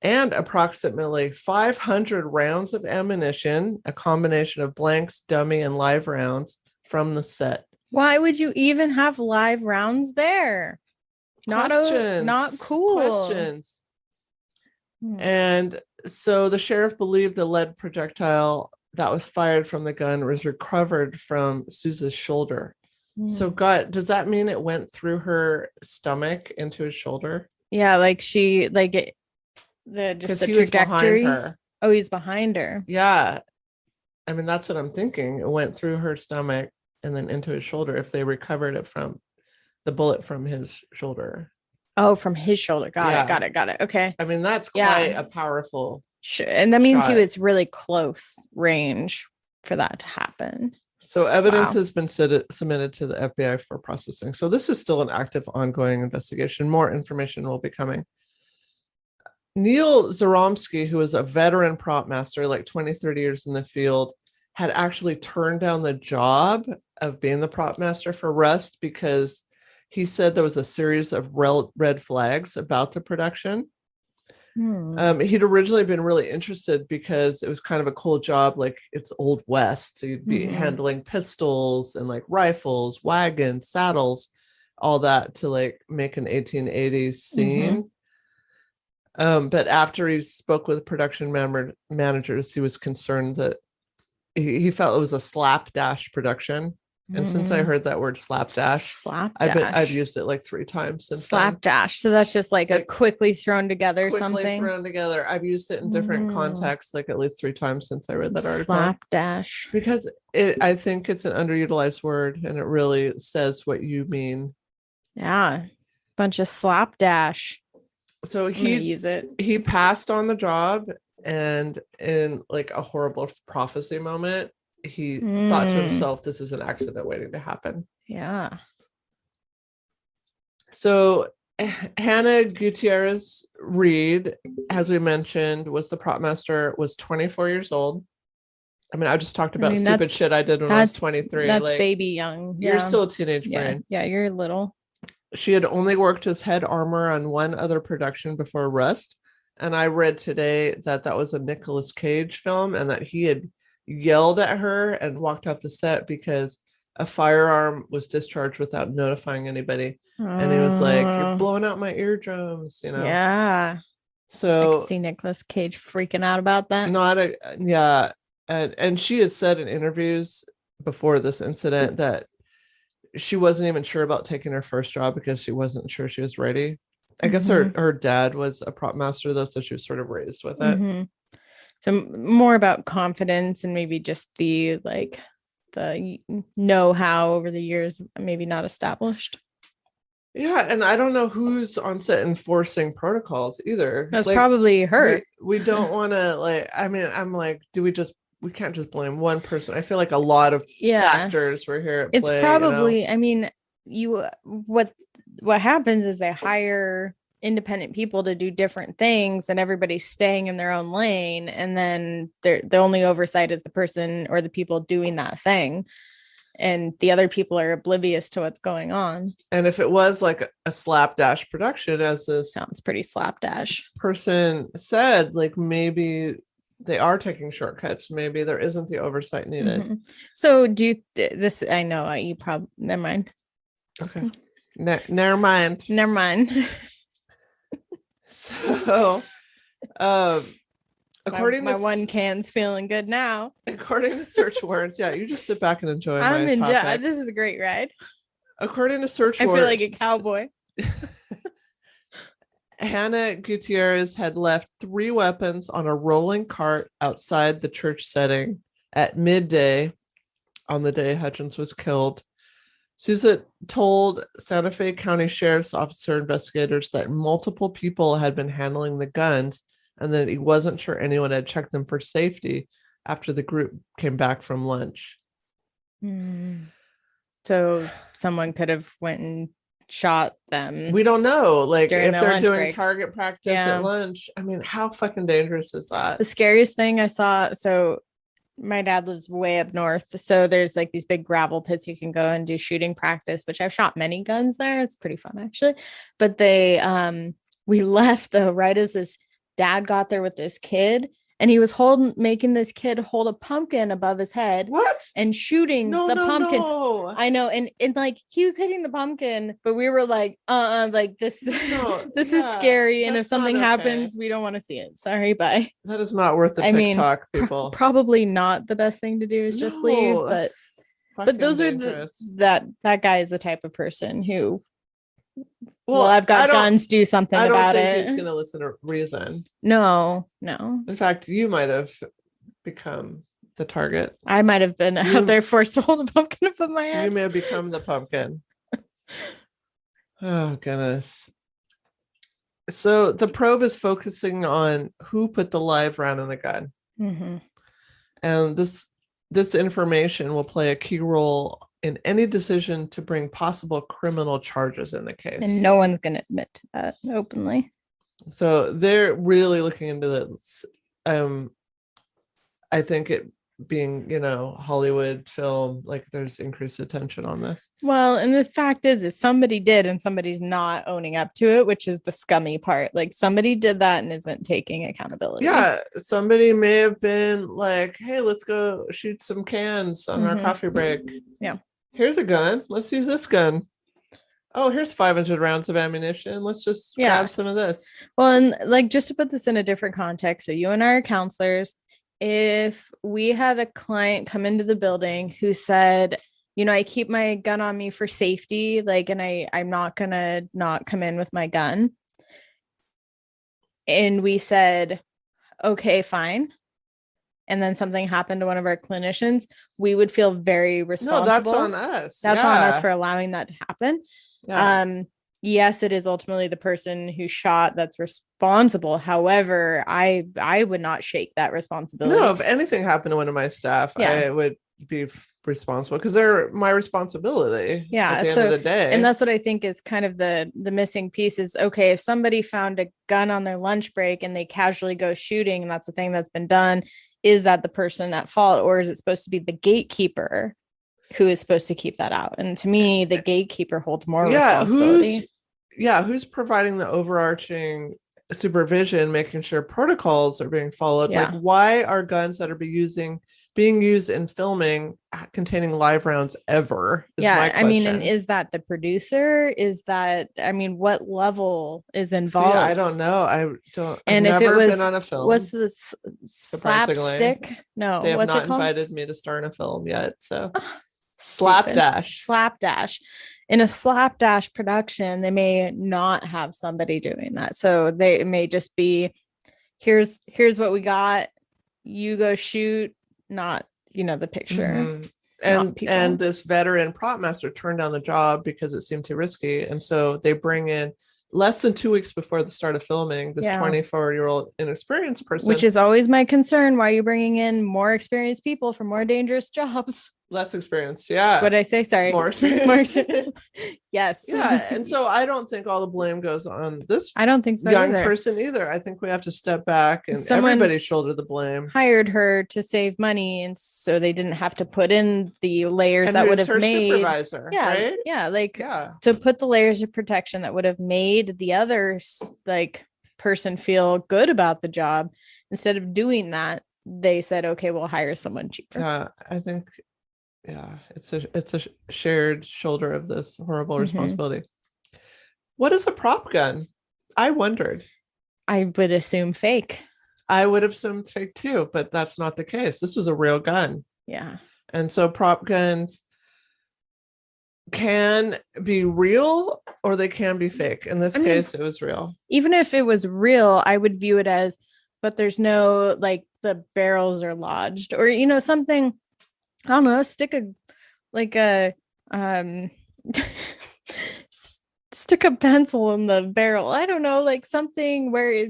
Speaker 2: and approximately 500 rounds of ammunition, a combination of blanks, dummy, and live rounds from the set.
Speaker 1: Why would you even have live rounds there? Not cool.
Speaker 2: Questions. And so the sheriff believed the lead projectile that was fired from the gun was recovered from Souza's shoulder. So does that mean it went through her stomach into his shoulder?
Speaker 1: Yeah, like she the trajectory. Oh, he's behind her.
Speaker 2: Yeah. I mean, that's what I'm thinking. It went through her stomach and then into his shoulder if they recovered it from the bullet from his shoulder.
Speaker 1: Oh, from his shoulder. Got it. Okay.
Speaker 2: I mean, that's quite a powerful
Speaker 1: and that means
Speaker 2: shot.
Speaker 1: he was really close range for that to happen.
Speaker 2: So evidence has been submitted to the FBI for processing. So this is still an active, ongoing investigation. More information will be coming. Neil Zoromski, who was a veteran prop master, like 20, 30 years in the field, had actually turned down the job of being the prop master for Rust because he said there was a series of red flags about the production. He'd originally been really interested because it was kind of a cool job, like it's Old West. So you'd be handling pistols and like rifles, wagons, saddles, all that to like make an 1880s scene. But after he spoke with production managers, he was concerned that he felt it was a slapdash production. And since I heard that word slapdash, I've used it like 3 times since
Speaker 1: slapdash. So that's just like a quickly thrown together something.
Speaker 2: Thrown together. I've used it in different contexts, like at least 3 times since I read that article.
Speaker 1: Slapdash.
Speaker 2: Because I think it's an underutilized word and it really says what you mean.
Speaker 1: Yeah. Bunch of slapdash.
Speaker 2: So he passed on the job, and in like a horrible prophecy moment, he thought to himself, this is an accident waiting to happen.
Speaker 1: Yeah.
Speaker 2: So Hannah Gutierrez Reed, as we mentioned, was the prop master, was 24 years old. I mean, I just talked about stupid shit I did when I was 23.
Speaker 1: That's like, baby young.
Speaker 2: You're still a teenage brain.
Speaker 1: Yeah, you're little.
Speaker 2: She had only worked as head armor on one other production before Rust. And I read today that was a Nicolas Cage film and that he had yelled at her and walked off the set because a firearm was discharged without notifying anybody. And he was like, you're blowing out my eardrums, you know?
Speaker 1: Yeah.
Speaker 2: So
Speaker 1: I could see Nicolas Cage freaking out about that.
Speaker 2: And she has said in interviews before this incident that she wasn't even sure about taking her first job because she wasn't sure she was ready. I guess her dad was a prop master though, so she was sort of raised with it.
Speaker 1: So more about confidence and maybe just the know-how over the years, maybe not established.
Speaker 2: Yeah, and I don't know who's on set enforcing protocols either.
Speaker 1: That's probably her.
Speaker 2: We don't want to I'm like, we can't just blame one person. I feel like a lot of factors were here at play.
Speaker 1: It's probably, I mean, what happens is they hire independent people to do different things and everybody's staying in their own lane, and then the only oversight is the person or the people doing that thing, and the other people are oblivious to what's going on.
Speaker 2: And if it was like a slapdash production, as this
Speaker 1: sounds pretty slapdash
Speaker 2: person said, like maybe they are taking shortcuts, maybe there isn't the oversight needed.
Speaker 1: So I know you probably never mind.
Speaker 2: Okay. Never mind. So, according
Speaker 1: my one can's feeling good now.
Speaker 2: According to search warrants, you just sit back and enjoy.
Speaker 1: This is a great ride.
Speaker 2: According to search warrants,
Speaker 1: I feel like a cowboy.
Speaker 2: Hannah Gutierrez had left 3 weapons on a rolling cart outside the church setting at midday on the day Hutchins was killed. Sousa told Santa Fe County Sheriff's Officer investigators that multiple people had been handling the guns and that he wasn't sure anyone had checked them for safety after the group came back from lunch.
Speaker 1: So someone could have went and shot them.
Speaker 2: We don't know. Like, if they're doing
Speaker 1: break.
Speaker 2: target practice at lunch, I mean, how fucking dangerous is that?
Speaker 1: The scariest thing I saw, so my dad lives way up north, so there's like these big gravel pits you can go and do shooting practice, which I've shot many guns there. It's pretty fun actually. But we left though right as this dad got there with this kid, and he was making this kid hold a pumpkin above his head.
Speaker 2: What?
Speaker 1: And shooting the pumpkin.
Speaker 2: No.
Speaker 1: I know, and like he was hitting the pumpkin, but we were like, like this, this is scary, and if something happens, we don't want to see it. Sorry, bye.
Speaker 2: That is not worth the TikTok, people.
Speaker 1: Probably not the best thing to do is just leave, but those dangerous. That guy is the type of person who. Well, I've got guns. Do something about it. I don't think
Speaker 2: he's going to listen to reason.
Speaker 1: No.
Speaker 2: In fact, you might have become the target.
Speaker 1: I might have been out there forced to hold a pumpkin above my head.
Speaker 2: You may have become the pumpkin. Oh, goodness. So the probe is focusing on who put the live round in the gun.
Speaker 1: Mm-hmm.
Speaker 2: And this information will play a key role in any decision to bring possible criminal charges in the case.
Speaker 1: And no one's going to admit to that openly.
Speaker 2: So they're really looking into this. I think it being, Hollywood film, like there's increased attention on this.
Speaker 1: Well, and the fact is somebody did and somebody's not owning up to it, which is the scummy part. Like somebody did that and isn't taking accountability.
Speaker 2: Yeah, somebody may have been like, hey, let's go shoot some cans on our coffee break.
Speaker 1: Yeah.
Speaker 2: Here's a gun. Let's use this gun. Oh, here's 500 rounds of ammunition. Let's just grab some of this.
Speaker 1: Well, and like just to put this in a different context, so you and I are counselors. If we had a client come into the building who said, I keep my gun on me for safety, like, and I'm not gonna not come in with my gun. And we said, okay, fine. And then something happened to one of our clinicians, we would feel very responsible.
Speaker 2: No, that's on us.
Speaker 1: That's on us for allowing that to happen.
Speaker 2: Yeah.
Speaker 1: Yes, it is ultimately the person who shot that's responsible. However, I would not shake that responsibility.
Speaker 2: No, if anything happened to one of my staff, I would be responsible because they're my responsibility.
Speaker 1: Yeah.
Speaker 2: At the end of the day.
Speaker 1: And that's what I think is kind of the missing piece is, okay, if somebody found a gun on their lunch break and they casually go shooting, and that's the thing that's been done, is that the person at fault, or is it supposed to be the gatekeeper who is supposed to keep that out? And to me, the gatekeeper holds more responsibility.
Speaker 2: Who's providing the overarching supervision, making sure protocols are being followed? Like, why are guns that are being used in filming containing live rounds ever?
Speaker 1: I mean, and is that the producer? Is that, what level is involved?
Speaker 2: I don't know. I've
Speaker 1: if
Speaker 2: never been on a film.
Speaker 1: What's this slapstick? No,
Speaker 2: they have not invited me to star in a film yet. So slapdash. In a slapdash production, they may not have somebody doing that. So they may just be, here's what we got. You go shoot, not, the picture. Mm-hmm. And this veteran prop master turned down the job because it seemed too risky. And so they bring in less than 2 weeks before the start of filming, this 24-year-old inexperienced person.
Speaker 1: Which is always my concern. Why are you bringing in more experienced people for more dangerous jobs?
Speaker 2: Less experience. Yeah.
Speaker 1: What did I say? Sorry.
Speaker 2: More experience.
Speaker 1: Yes.
Speaker 2: Yeah. And so I don't think all the blame goes on this
Speaker 1: I don't think so
Speaker 2: young
Speaker 1: either.
Speaker 2: person either. I think we have to step back and everybody shoulder the blame.
Speaker 1: Hired her to save money, and so they didn't have to put in the layers that would have made
Speaker 2: supervisor.
Speaker 1: Right? To put the layers of protection that would have made the others person feel good about the job. Instead of doing that, they said, okay, we'll hire someone cheaper.
Speaker 2: Yeah, I think it's a shared shoulder of this horrible responsibility. What is a prop gun? I wondered.
Speaker 1: I would assume fake.
Speaker 2: I would have assumed fake too, but that's not the case. This was a real gun.
Speaker 1: Yeah.
Speaker 2: And so prop guns can be real or they can be fake. In this case, it was real.
Speaker 1: Even if it was real, I would view it as, but there's no, the barrels are lodged or, something. I don't know, stick a like a um stick a pencil in the barrel. I don't know, like something where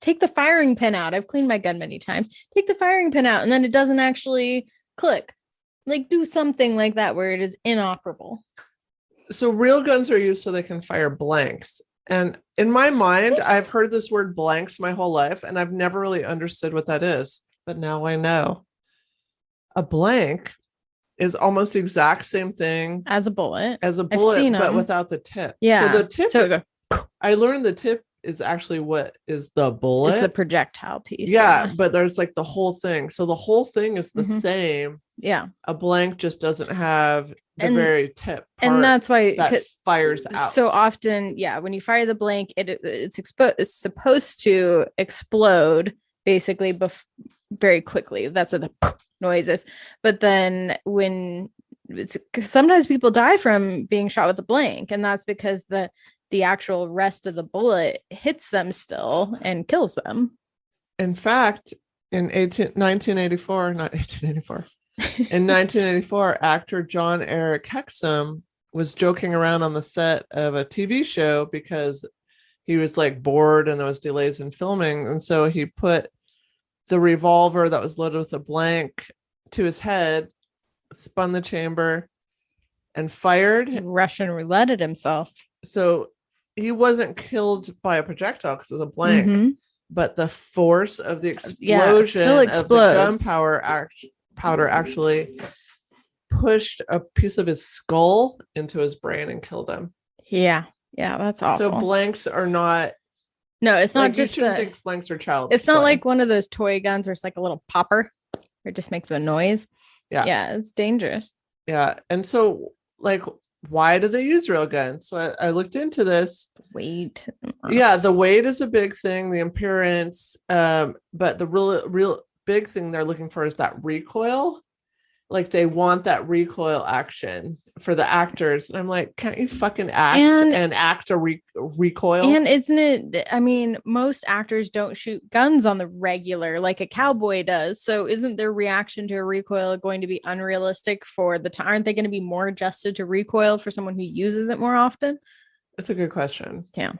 Speaker 1: take the firing pin out. I've cleaned my gun many times. Take the firing pin out and then it doesn't actually click. Like do something like that where it is inoperable.
Speaker 2: So real guns are used so they can fire blanks. And in my mind, I've heard this word blanks my whole life, and I've never really understood what that is. But now I know. A blank is almost the exact same thing
Speaker 1: as a bullet,
Speaker 2: but without the tip.
Speaker 1: Yeah.
Speaker 2: So the tip, I learned the tip is actually what is the bullet.
Speaker 1: It's the projectile piece.
Speaker 2: Yeah, but there's like the whole thing. So the whole thing is the same.
Speaker 1: Yeah.
Speaker 2: A blank just doesn't have the very tip part,
Speaker 1: and that's why
Speaker 2: that fires out.
Speaker 1: So often, when you fire the blank, it's supposed to explode basically very quickly. That's what the noise is. But then sometimes people die from being shot with a blank, and that's because the actual rest of the bullet hits them still and kills them. In
Speaker 2: fact, in 1984, not 1884. In 1984, actor John Eric Hexum was joking around on the set of a TV show because he was like bored and there was delays in filming. And so he put the revolver that was loaded with a blank to his head, spun the chamber, and fired.
Speaker 1: Russian roulette at himself. So
Speaker 2: he wasn't killed by a projectile because it was a blank, but the force of the explosion of the powder actually pushed a piece of his skull into his brain and killed him.
Speaker 1: Yeah, that's awful.
Speaker 2: So blanks are not.
Speaker 1: No, it's not just.
Speaker 2: You think blanks are childish.
Speaker 1: It's not like one of those toy guns where it's like a little popper, where it just makes a noise. Yeah, it's dangerous.
Speaker 2: Yeah, and so like, why do they use real guns? So I looked into this.
Speaker 1: Weight.
Speaker 2: Yeah, the weight is a big thing. The appearance, but the real big thing they're looking for is that recoil. Like they want that recoil action for the actors. And I'm like, can't you fucking act and act a recoil?
Speaker 1: And isn't it, I mean, most actors don't shoot guns on the regular like a cowboy does. So isn't their reaction to a recoil going to be unrealistic for the time? Aren't they going to be more adjusted to recoil for someone who uses it more often?
Speaker 2: That's a good question.
Speaker 1: Yeah.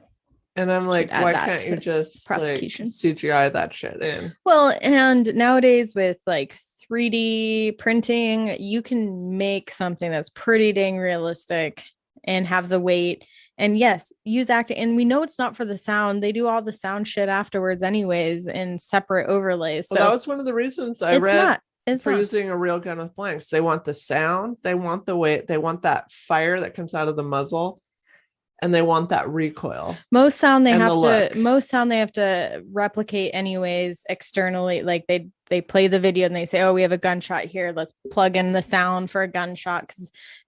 Speaker 2: And I'm like, why can't you just prosecution CGI that shit in?
Speaker 1: Well, and nowadays with like 3D printing, you can make something that's pretty dang realistic and have the weight. And yes, use acting. And we know it's not for the sound. They do all the sound shit afterwards, anyways, in separate overlays. So
Speaker 2: that was one of the reasons I read for using a real gun with blanks. They want the sound, they want the weight, they want that fire that comes out of the muzzle. And they want that recoil. Most sound they
Speaker 1: have to replicate anyways externally. Like they play the video and they say, oh, we have a gunshot here. Let's plug in the sound for a gunshot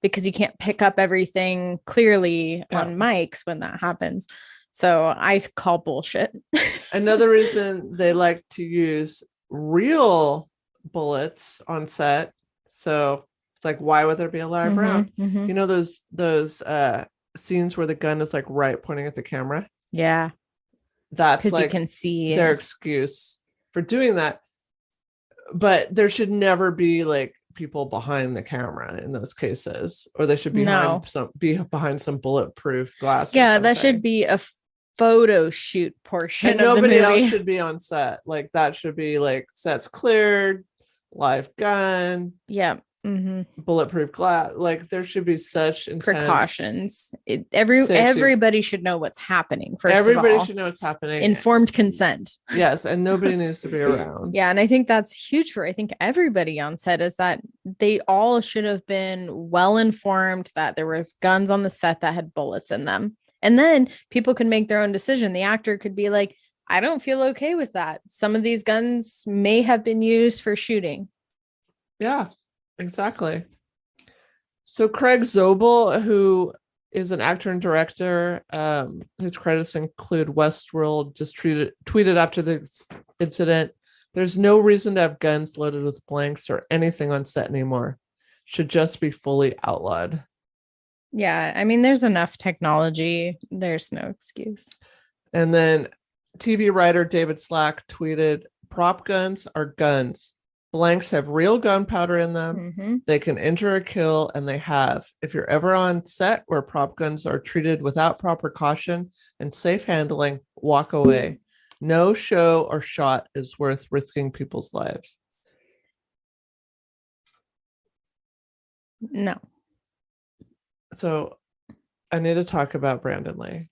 Speaker 1: because you can't pick up everything clearly on mics when that happens. So I call bullshit.
Speaker 2: Another reason they like to use real bullets on set. So it's like, why would there be a live round? You know, those scenes where the gun is like right pointing at the camera.
Speaker 1: Yeah,
Speaker 2: that's like
Speaker 1: you can see
Speaker 2: their excuse for doing that. But there should never be like people behind the camera in those cases, or they should be behind some bulletproof glass.
Speaker 1: Yeah, that should be a photo shoot portion.
Speaker 2: And nobody else should be on set. Like that should be like sets cleared, live gun.
Speaker 1: Yeah.
Speaker 2: Bulletproof glass. Like there should be such
Speaker 1: precautions. Everybody should know what's happening.
Speaker 2: Everybody should know what's happening.
Speaker 1: Informed consent.
Speaker 2: Yes, and nobody needs to be around.
Speaker 1: Yeah, and I think that's huge for everybody on set is that they all should have been well informed that there was guns on the set that had bullets in them, and then people can make their own decision. The actor could be like, I don't feel okay with that. Some of these guns may have been used for shooting.
Speaker 2: Yeah. Exactly. So Craig Zobel, who is an actor and director, his credits include Westworld, just tweeted after this incident, there's no reason to have guns loaded with blanks or anything on set anymore. Should just be fully outlawed.
Speaker 1: Yeah, I mean, there's enough technology. There's no excuse.
Speaker 2: And then TV writer David Slack tweeted, prop guns are guns. Blanks have real gunpowder in them.
Speaker 1: Mm-hmm.
Speaker 2: They can injure or kill, and they have. If you're ever on set where prop guns are treated without proper caution and safe handling, walk away. No show or shot is worth risking people's lives.
Speaker 1: No.
Speaker 2: So I need to talk about Brandon Lee.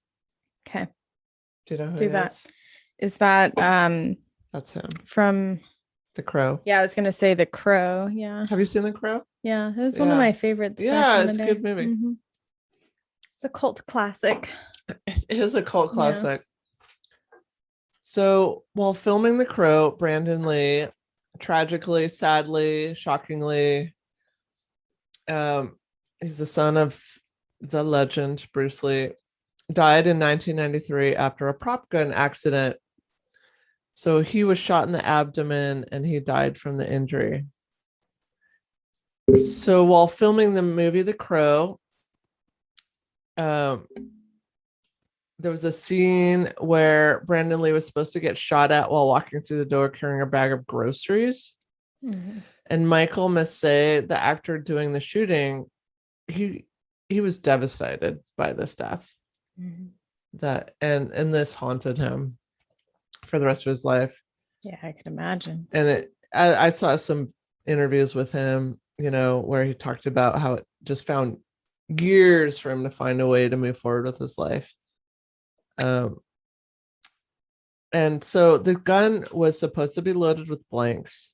Speaker 1: Okay.
Speaker 2: Do you know who
Speaker 1: Do
Speaker 2: he
Speaker 1: that.
Speaker 2: is?
Speaker 1: Is that
Speaker 2: That's him.
Speaker 1: from
Speaker 2: The Crow.
Speaker 1: Yeah, I was gonna say The Crow. Yeah.
Speaker 2: Have you seen The Crow?
Speaker 1: Yeah, it was one of my favorites.
Speaker 2: Yeah, it's a good movie.
Speaker 1: Mm-hmm. It's a cult classic.
Speaker 2: It is a cult classic.
Speaker 1: Yes.
Speaker 2: So while filming The Crow, Brandon Lee, tragically, sadly, shockingly, he's the son of the legend Bruce Lee, died in 1993 after a prop gun accident. So he was shot in the abdomen and he died from the injury. So while filming the movie The Crow, there was a scene where Brandon Lee was supposed to get shot at while walking through the door carrying a bag of groceries.
Speaker 1: Mm-hmm.
Speaker 2: And Michael Macie, the actor doing the shooting, he was devastated by this death.
Speaker 1: Mm-hmm.
Speaker 2: And this haunted him for the rest of his life.
Speaker 1: Yeah, I could imagine.
Speaker 2: And I saw some interviews with him, where he talked about how it just found years for him to find a way to move forward with his life. And so the gun was supposed to be loaded with blanks.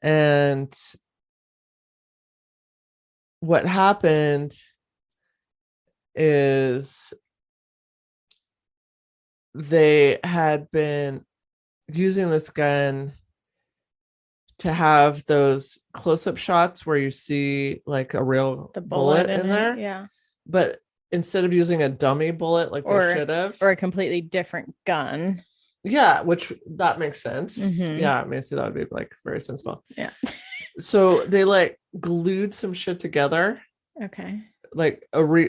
Speaker 2: And what happened is they had been using this gun to have those close-up shots where you see like a real bullet in there.
Speaker 1: Yeah.
Speaker 2: But instead of using a dummy bullet like they should have,
Speaker 1: or a completely different gun.
Speaker 2: Yeah, which that makes sense.
Speaker 1: Mm-hmm.
Speaker 2: Yeah, Macie, that would be like very sensible.
Speaker 1: Yeah.
Speaker 2: So they like glued some shit together.
Speaker 1: Okay.
Speaker 2: Like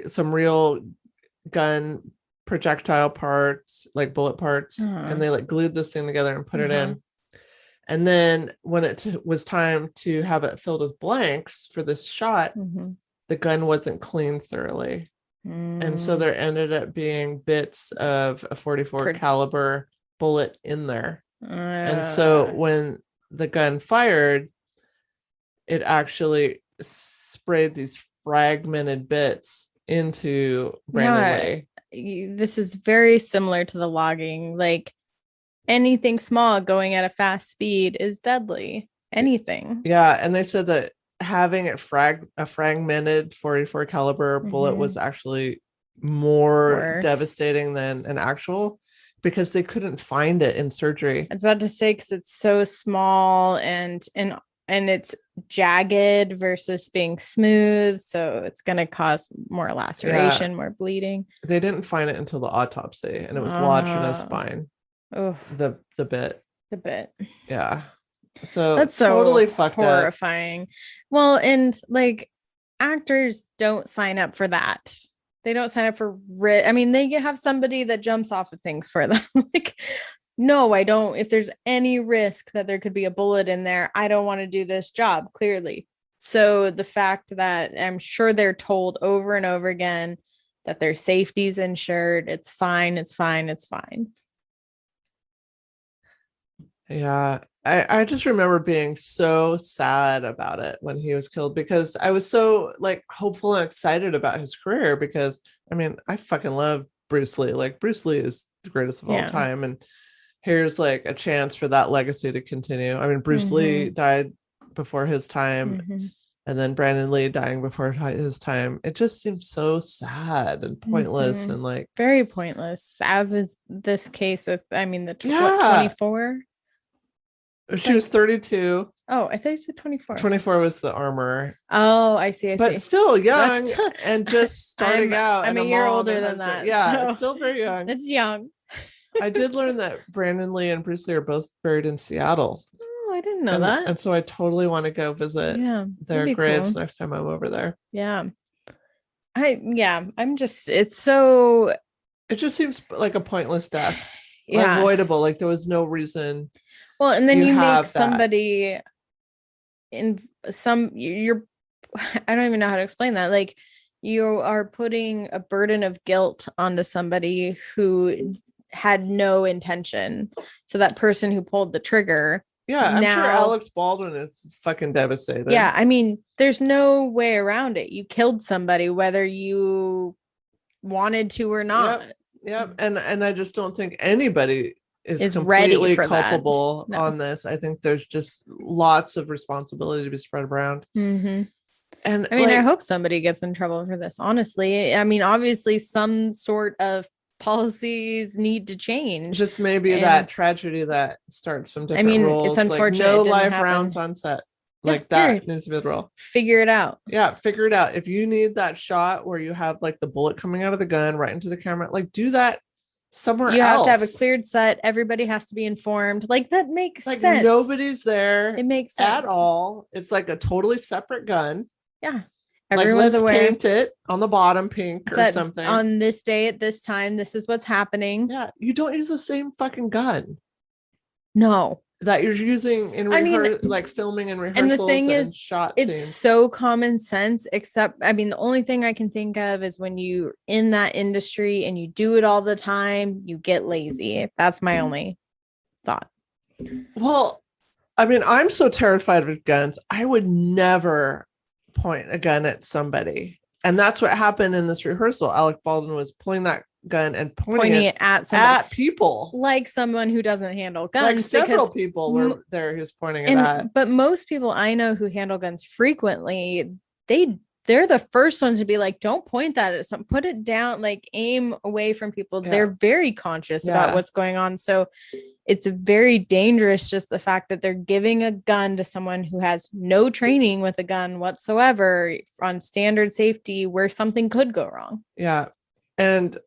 Speaker 2: some real gun projectile parts, like bullet parts, and they like glued this thing together and put it in. And then when it was time to have it filled with blanks for this shot, the gun wasn't cleaned thoroughly. And so there ended up being bits of a 44 caliber bullet in there. And so when the gun fired, it actually sprayed these fragmented bits into Brandon Lee.
Speaker 1: This is very similar to the logging. Like anything small going at a fast speed is deadly. Anything.
Speaker 2: Yeah, and they said that having it a fragmented 44 caliber bullet was actually more devastating than an actual, because they couldn't find it in surgery.
Speaker 1: I was about to say, because it's so small and it's jagged versus being smooth, so it's going to cause more laceration, more bleeding.
Speaker 2: They didn't find it until the autopsy, and it was lodged in his spine.
Speaker 1: Oh,
Speaker 2: the bit.
Speaker 1: Yeah.
Speaker 2: So
Speaker 1: that's so
Speaker 2: totally fucked
Speaker 1: horrifying.
Speaker 2: up.
Speaker 1: Well, and like actors don't sign up for that. They don't sign up for I mean, they have somebody that jumps off of things for them. Like, no, I don't. If there's any risk that there could be a bullet in there, I don't want to do this job, clearly. So the fact that I'm sure they're told over and over again that their safety's insured, it's fine, it's fine, it's fine.
Speaker 2: Yeah, I just remember being so sad about it when he was killed, because I was so like hopeful and excited about his career, because I mean, I fucking love Bruce Lee. Like, Bruce Lee is the greatest of all time, and here's like a chance for that legacy to continue. I mean, Bruce Lee died before his time, and then Brandon Lee dying before his time. It just seems so sad and pointless, and like
Speaker 1: very pointless, as is this case with, I mean, the 24.
Speaker 2: She was 32.
Speaker 1: Oh, I thought you said 24.
Speaker 2: 24 was the armor.
Speaker 1: Oh, I see.
Speaker 2: But still young and just starting out.
Speaker 1: I'm a year older than that.
Speaker 2: Yeah, so still very young.
Speaker 1: It's young.
Speaker 2: I did learn that Brandon Lee and Bruce Lee are both buried in Seattle.
Speaker 1: Oh, I didn't know that.
Speaker 2: And so I totally want to go visit their graves next time I'm over there.
Speaker 1: Yeah. I'm just, it just
Speaker 2: seems like a pointless death. Avoidable. Like there was no reason.
Speaker 1: Well, and then you make somebody in some you're I don't even know how to explain that. Like you are putting a burden of guilt onto somebody who had no intention. So that person who pulled the trigger.
Speaker 2: Yeah, I'm sure Alex Baldwin is fucking devastated.
Speaker 1: Yeah, I mean, there's no way around it. You killed somebody, whether you wanted to or not.
Speaker 2: Yep. And I just don't think anybody is
Speaker 1: ready
Speaker 2: completely
Speaker 1: for
Speaker 2: culpable
Speaker 1: No.
Speaker 2: on this. I think there's just lots of responsibility to be spread around.
Speaker 1: Mm-hmm.
Speaker 2: And
Speaker 1: I mean, I hope somebody gets in trouble for this, honestly. I mean, obviously some sort of policies need to change.
Speaker 2: This may be that tragedy that starts some different rules.
Speaker 1: It's unfortunate.
Speaker 2: Like no live rounds on set. Like that needs to be the rule.
Speaker 1: Figure it out.
Speaker 2: Yeah, figure it out. If you need that shot where you have like the bullet coming out of the gun right into the camera, like do that somewhere else.
Speaker 1: You have to have a cleared set. Everybody has to be informed. Like that makes
Speaker 2: like
Speaker 1: sense.
Speaker 2: Nobody's there.
Speaker 1: It makes sense
Speaker 2: at all. It's like a totally separate gun.
Speaker 1: Yeah.
Speaker 2: Everyone's like, aware. Paint it on the bottom pink or something.
Speaker 1: On this day at this time, this is what's happening.
Speaker 2: Yeah, you don't use the same fucking gun.
Speaker 1: No.
Speaker 2: That you're using in like filming and rehearsals.
Speaker 1: And the thing is,
Speaker 2: shot
Speaker 1: it's
Speaker 2: scenes.
Speaker 1: So common sense, except, I mean, the only thing I can think of is when you're in that industry and you do it all the time, you get lazy. That's my only thought.
Speaker 2: Well, I mean, I'm so terrified of guns. I would never point a gun at somebody. And that's what happened in this rehearsal. Alec Baldwin was pulling that gun and pointing it at somebody, at people,
Speaker 1: like someone who doesn't handle guns.
Speaker 2: Like several people were there who's pointing it at.
Speaker 1: But most people I know who handle guns frequently, they're the first ones to be like, don't point that at something, put it down, like aim away from people. Yeah. They're very conscious about what's going on. So it's very dangerous, just the fact that they're giving a gun to someone who has no training with a gun whatsoever on standard safety where something could go wrong.
Speaker 2: Yeah. And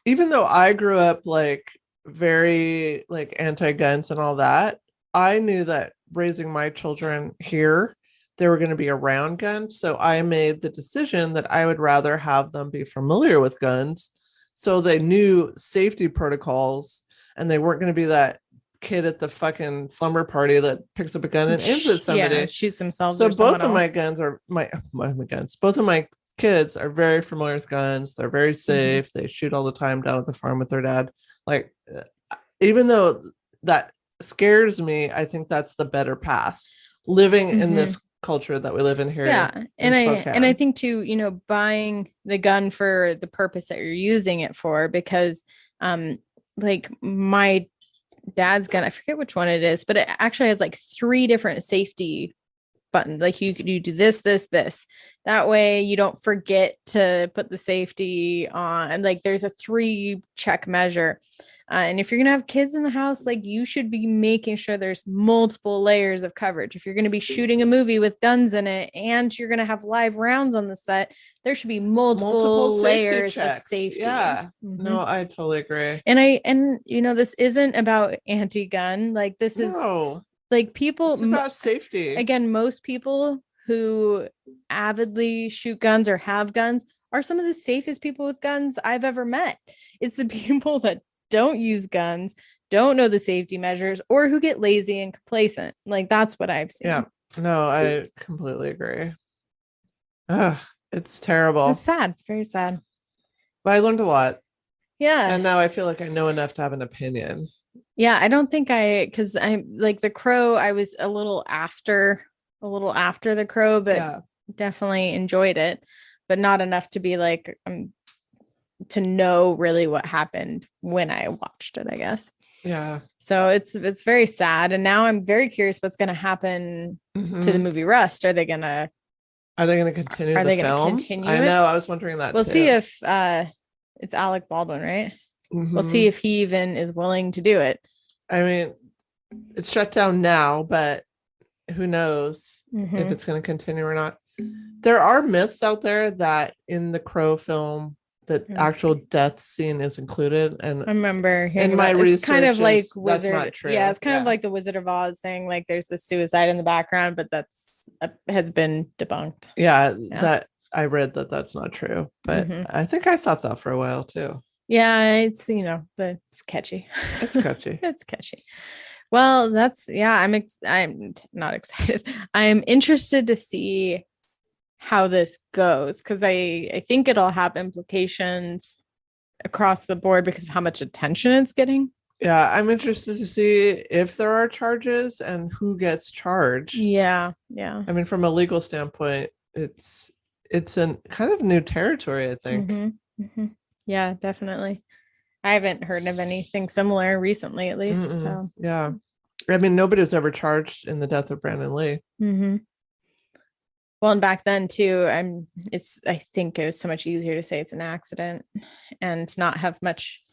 Speaker 2: even though I grew up like very like anti-guns and all that, I knew that raising my children here, they were going to be around guns. So I made the decision that I would rather have them be familiar with guns so they knew safety protocols and they weren't going to be that kid at the fucking slumber party that picks up a gun and aims at somebody.
Speaker 1: Yeah, shoots themselves.
Speaker 2: So both of my guns are my guns. Both of my kids are very familiar with guns. They're very safe. They shoot all the time down at the farm with their dad. Like, even though that scares me, I think that's the better path. Living in this culture that we live in here.
Speaker 1: Yeah. And I think too, you know, buying the gun for the purpose that you're using it for, because like my dad's gun, I forget which one it is, but it actually has like 3 different safety buttons. Like you do this. That way you don't forget to put the safety on. And like there's a 3 check measure. And if you're going to have kids in the house, like you should be making sure there's multiple layers of coverage. If you're going to be shooting a movie with guns in it and you're going to have live rounds on the set, there should be multiple layers of safety.
Speaker 2: Yeah. No, I totally agree.
Speaker 1: And you know, this isn't about anti-gun. Like this is like people,
Speaker 2: it's about safety.
Speaker 1: Again, most people who avidly shoot guns or have guns are some of the safest people with guns I've ever met. It's the people that don't use guns, don't know the safety measures, or who get lazy and complacent. Like that's what I've seen.
Speaker 2: Yeah. No, I completely agree. Ugh, it's terrible.
Speaker 1: It's sad. Very sad.
Speaker 2: But I learned a lot.
Speaker 1: Yeah.
Speaker 2: And now I feel like I know enough to have an opinion.
Speaker 1: Yeah. I don't think because I'm like The Crow, I was a little after The Crow, but definitely enjoyed it, but not enough to be like, to know really what happened when I watched it, I guess.
Speaker 2: Yeah.
Speaker 1: So it's very sad. And now I'm very curious what's going to happen to the movie Rust. Are they going to
Speaker 2: continue the film? I know. I was wondering that.
Speaker 1: We'll see if it's Alec Baldwin, right? We'll see if he even is willing to do it.
Speaker 2: I mean, it's shut down now, but who knows if it's going to continue or not. There are myths out there that in the Crow film, the actual death scene is included, and
Speaker 1: I remember
Speaker 2: in my research,
Speaker 1: it's kind of like
Speaker 2: that's not true.
Speaker 1: Yeah, it's kind of like the Wizard of Oz thing. Like there's the suicide in the background, but has been debunked.
Speaker 2: Yeah, that I read that's not true, but I think I thought that for a while too.
Speaker 1: Yeah, it's but it's catchy.
Speaker 2: It's catchy.
Speaker 1: It's catchy. Well, I'm not excited. I'm interested to see how this goes because I think it'll have implications across the board because of how much attention it's getting.
Speaker 2: Yeah, I'm interested to see if there are charges and who gets charged.
Speaker 1: Yeah.
Speaker 2: I mean, from a legal standpoint, it's a kind of new territory, I think.
Speaker 1: Yeah, definitely. I haven't heard of anything similar recently, at least. So
Speaker 2: yeah, I mean, nobody's ever charged in the death of Brandon Lee.
Speaker 1: Well, and back then too, I think it was so much easier to say it's an accident and not have much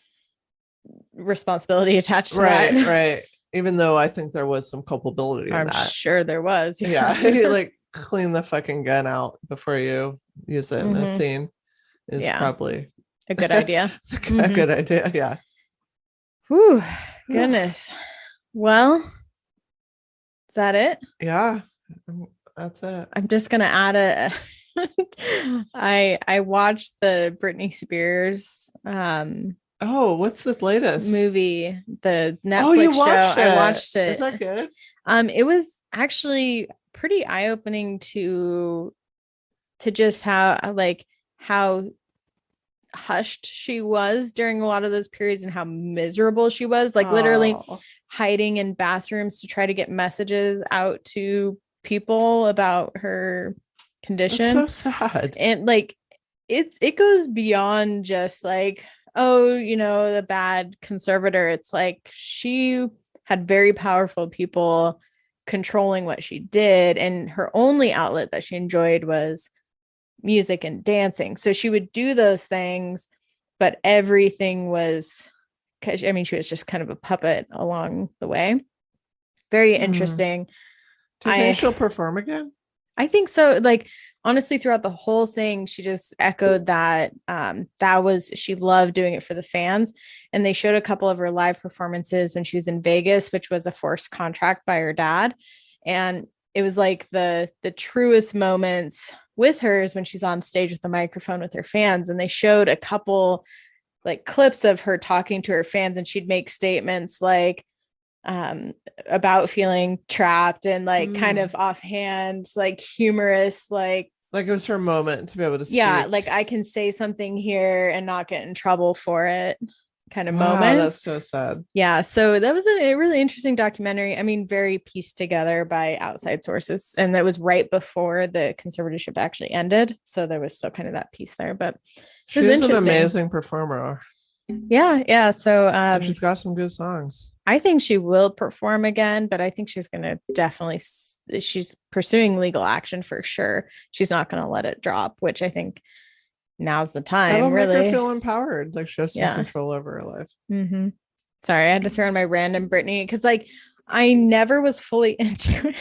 Speaker 1: responsibility attached to that.
Speaker 2: Right. Even though I think there was some culpability in
Speaker 1: I'm
Speaker 2: that.
Speaker 1: sure there was.
Speaker 2: Yeah. You like clean the fucking gun out before you use it in a scene is probably
Speaker 1: a good idea.
Speaker 2: a good idea. Yeah.
Speaker 1: Whew, goodness. Well, is that it?
Speaker 2: Yeah. That's it.
Speaker 1: I'm just gonna add I watched the Britney Spears
Speaker 2: what's the latest
Speaker 1: movie, the Netflix show? I watched it.
Speaker 2: Is that good?
Speaker 1: It was actually pretty eye-opening to just how hushed she was during a lot of those periods and how miserable she was, like literally hiding in bathrooms to try to get messages out to people about her condition.
Speaker 2: That's so sad.
Speaker 1: And like it goes beyond just like, oh, the bad conservator. It's like she had very powerful people controlling what she did, and her only outlet that she enjoyed was music and dancing. So she would do those things, but everything was, she was just kind of a puppet along the way. Very interesting.
Speaker 2: Do you think she'll perform again?
Speaker 1: I think so. Like, honestly, throughout the whole thing, she just echoed that she loved doing it for the fans. And they showed a couple of her live performances when she was in Vegas, which was a forced contract by her dad. And it was like the truest moments with her is when she's on stage with the microphone with her fans. And they showed a couple like clips of her talking to her fans, and she'd make statements like, about feeling trapped and like kind of offhand, like humorous, like
Speaker 2: it was her moment to be able to speak.
Speaker 1: Yeah, like I can say something here and not get in trouble for it kind of moment.
Speaker 2: That's so sad.
Speaker 1: Yeah, so that was a really interesting documentary. I mean, very pieced together by outside sources, and that was right before the conservatorship actually ended, so there was still kind of that piece there, but
Speaker 2: she's an amazing performer.
Speaker 1: Yeah. So
Speaker 2: she's got some good songs.
Speaker 1: I think she will perform again, but I think she's going to she's pursuing legal action for sure. She's not going to let it drop, which I think now's the time.
Speaker 2: That'll
Speaker 1: really
Speaker 2: make her feel empowered, like she has some control over her life.
Speaker 1: Sorry, I had to throw in my random Britney because like I never was fully into it.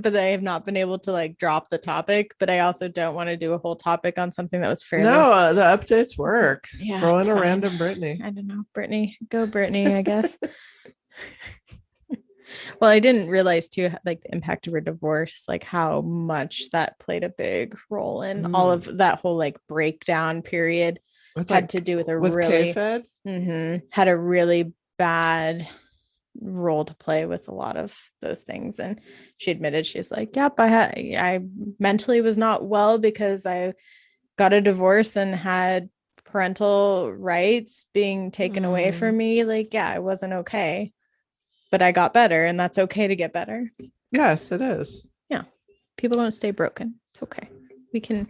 Speaker 1: But I have not been able to like drop the topic, but I also don't want to do a whole topic on something that was fairly.
Speaker 2: No, the updates work.
Speaker 1: Yeah,
Speaker 2: throw in a random Britney.
Speaker 1: I don't know. Go Britney, I guess. Well, I didn't realize too, like the impact of her divorce, like how much that played a big role in all of that whole like breakdown period. Had to do with really had a really bad role to play with a lot of those things. And she admitted, she's like, yep, I mentally was not well because I got a divorce and had parental rights being taken away from me. Like, yeah, I wasn't okay, but I got better, and that's okay to get better.
Speaker 2: Yes, it is.
Speaker 1: Yeah, people don't stay broken. It's okay.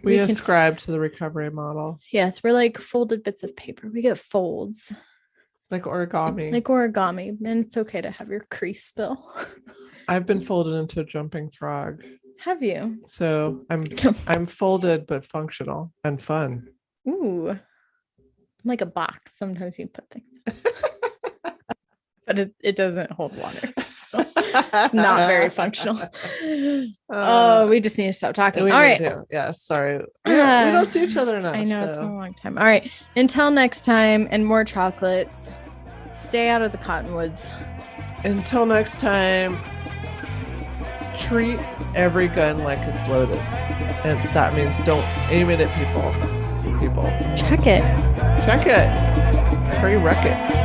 Speaker 1: We
Speaker 2: ascribe to the recovery model.
Speaker 1: Yes, we're like folded bits of paper. We get folds.
Speaker 2: Like origami.
Speaker 1: And it's okay to have your crease still.
Speaker 2: I've been folded into a jumping frog.
Speaker 1: Have you?
Speaker 2: So I'm folded but functional and fun.
Speaker 1: Ooh. Like a box. Sometimes you put things. But it doesn't hold water. So it's not very functional. We just need to stop talking. All right.
Speaker 2: Yeah, sorry. We don't see each other enough.
Speaker 1: I know, it's been a long time. All right. Until next time, and more chocolates. Stay out of the cottonwoods.
Speaker 2: Until next time, treat every gun like it's loaded. And that means don't aim it at people.
Speaker 1: Check it.
Speaker 2: Pre-wreck it.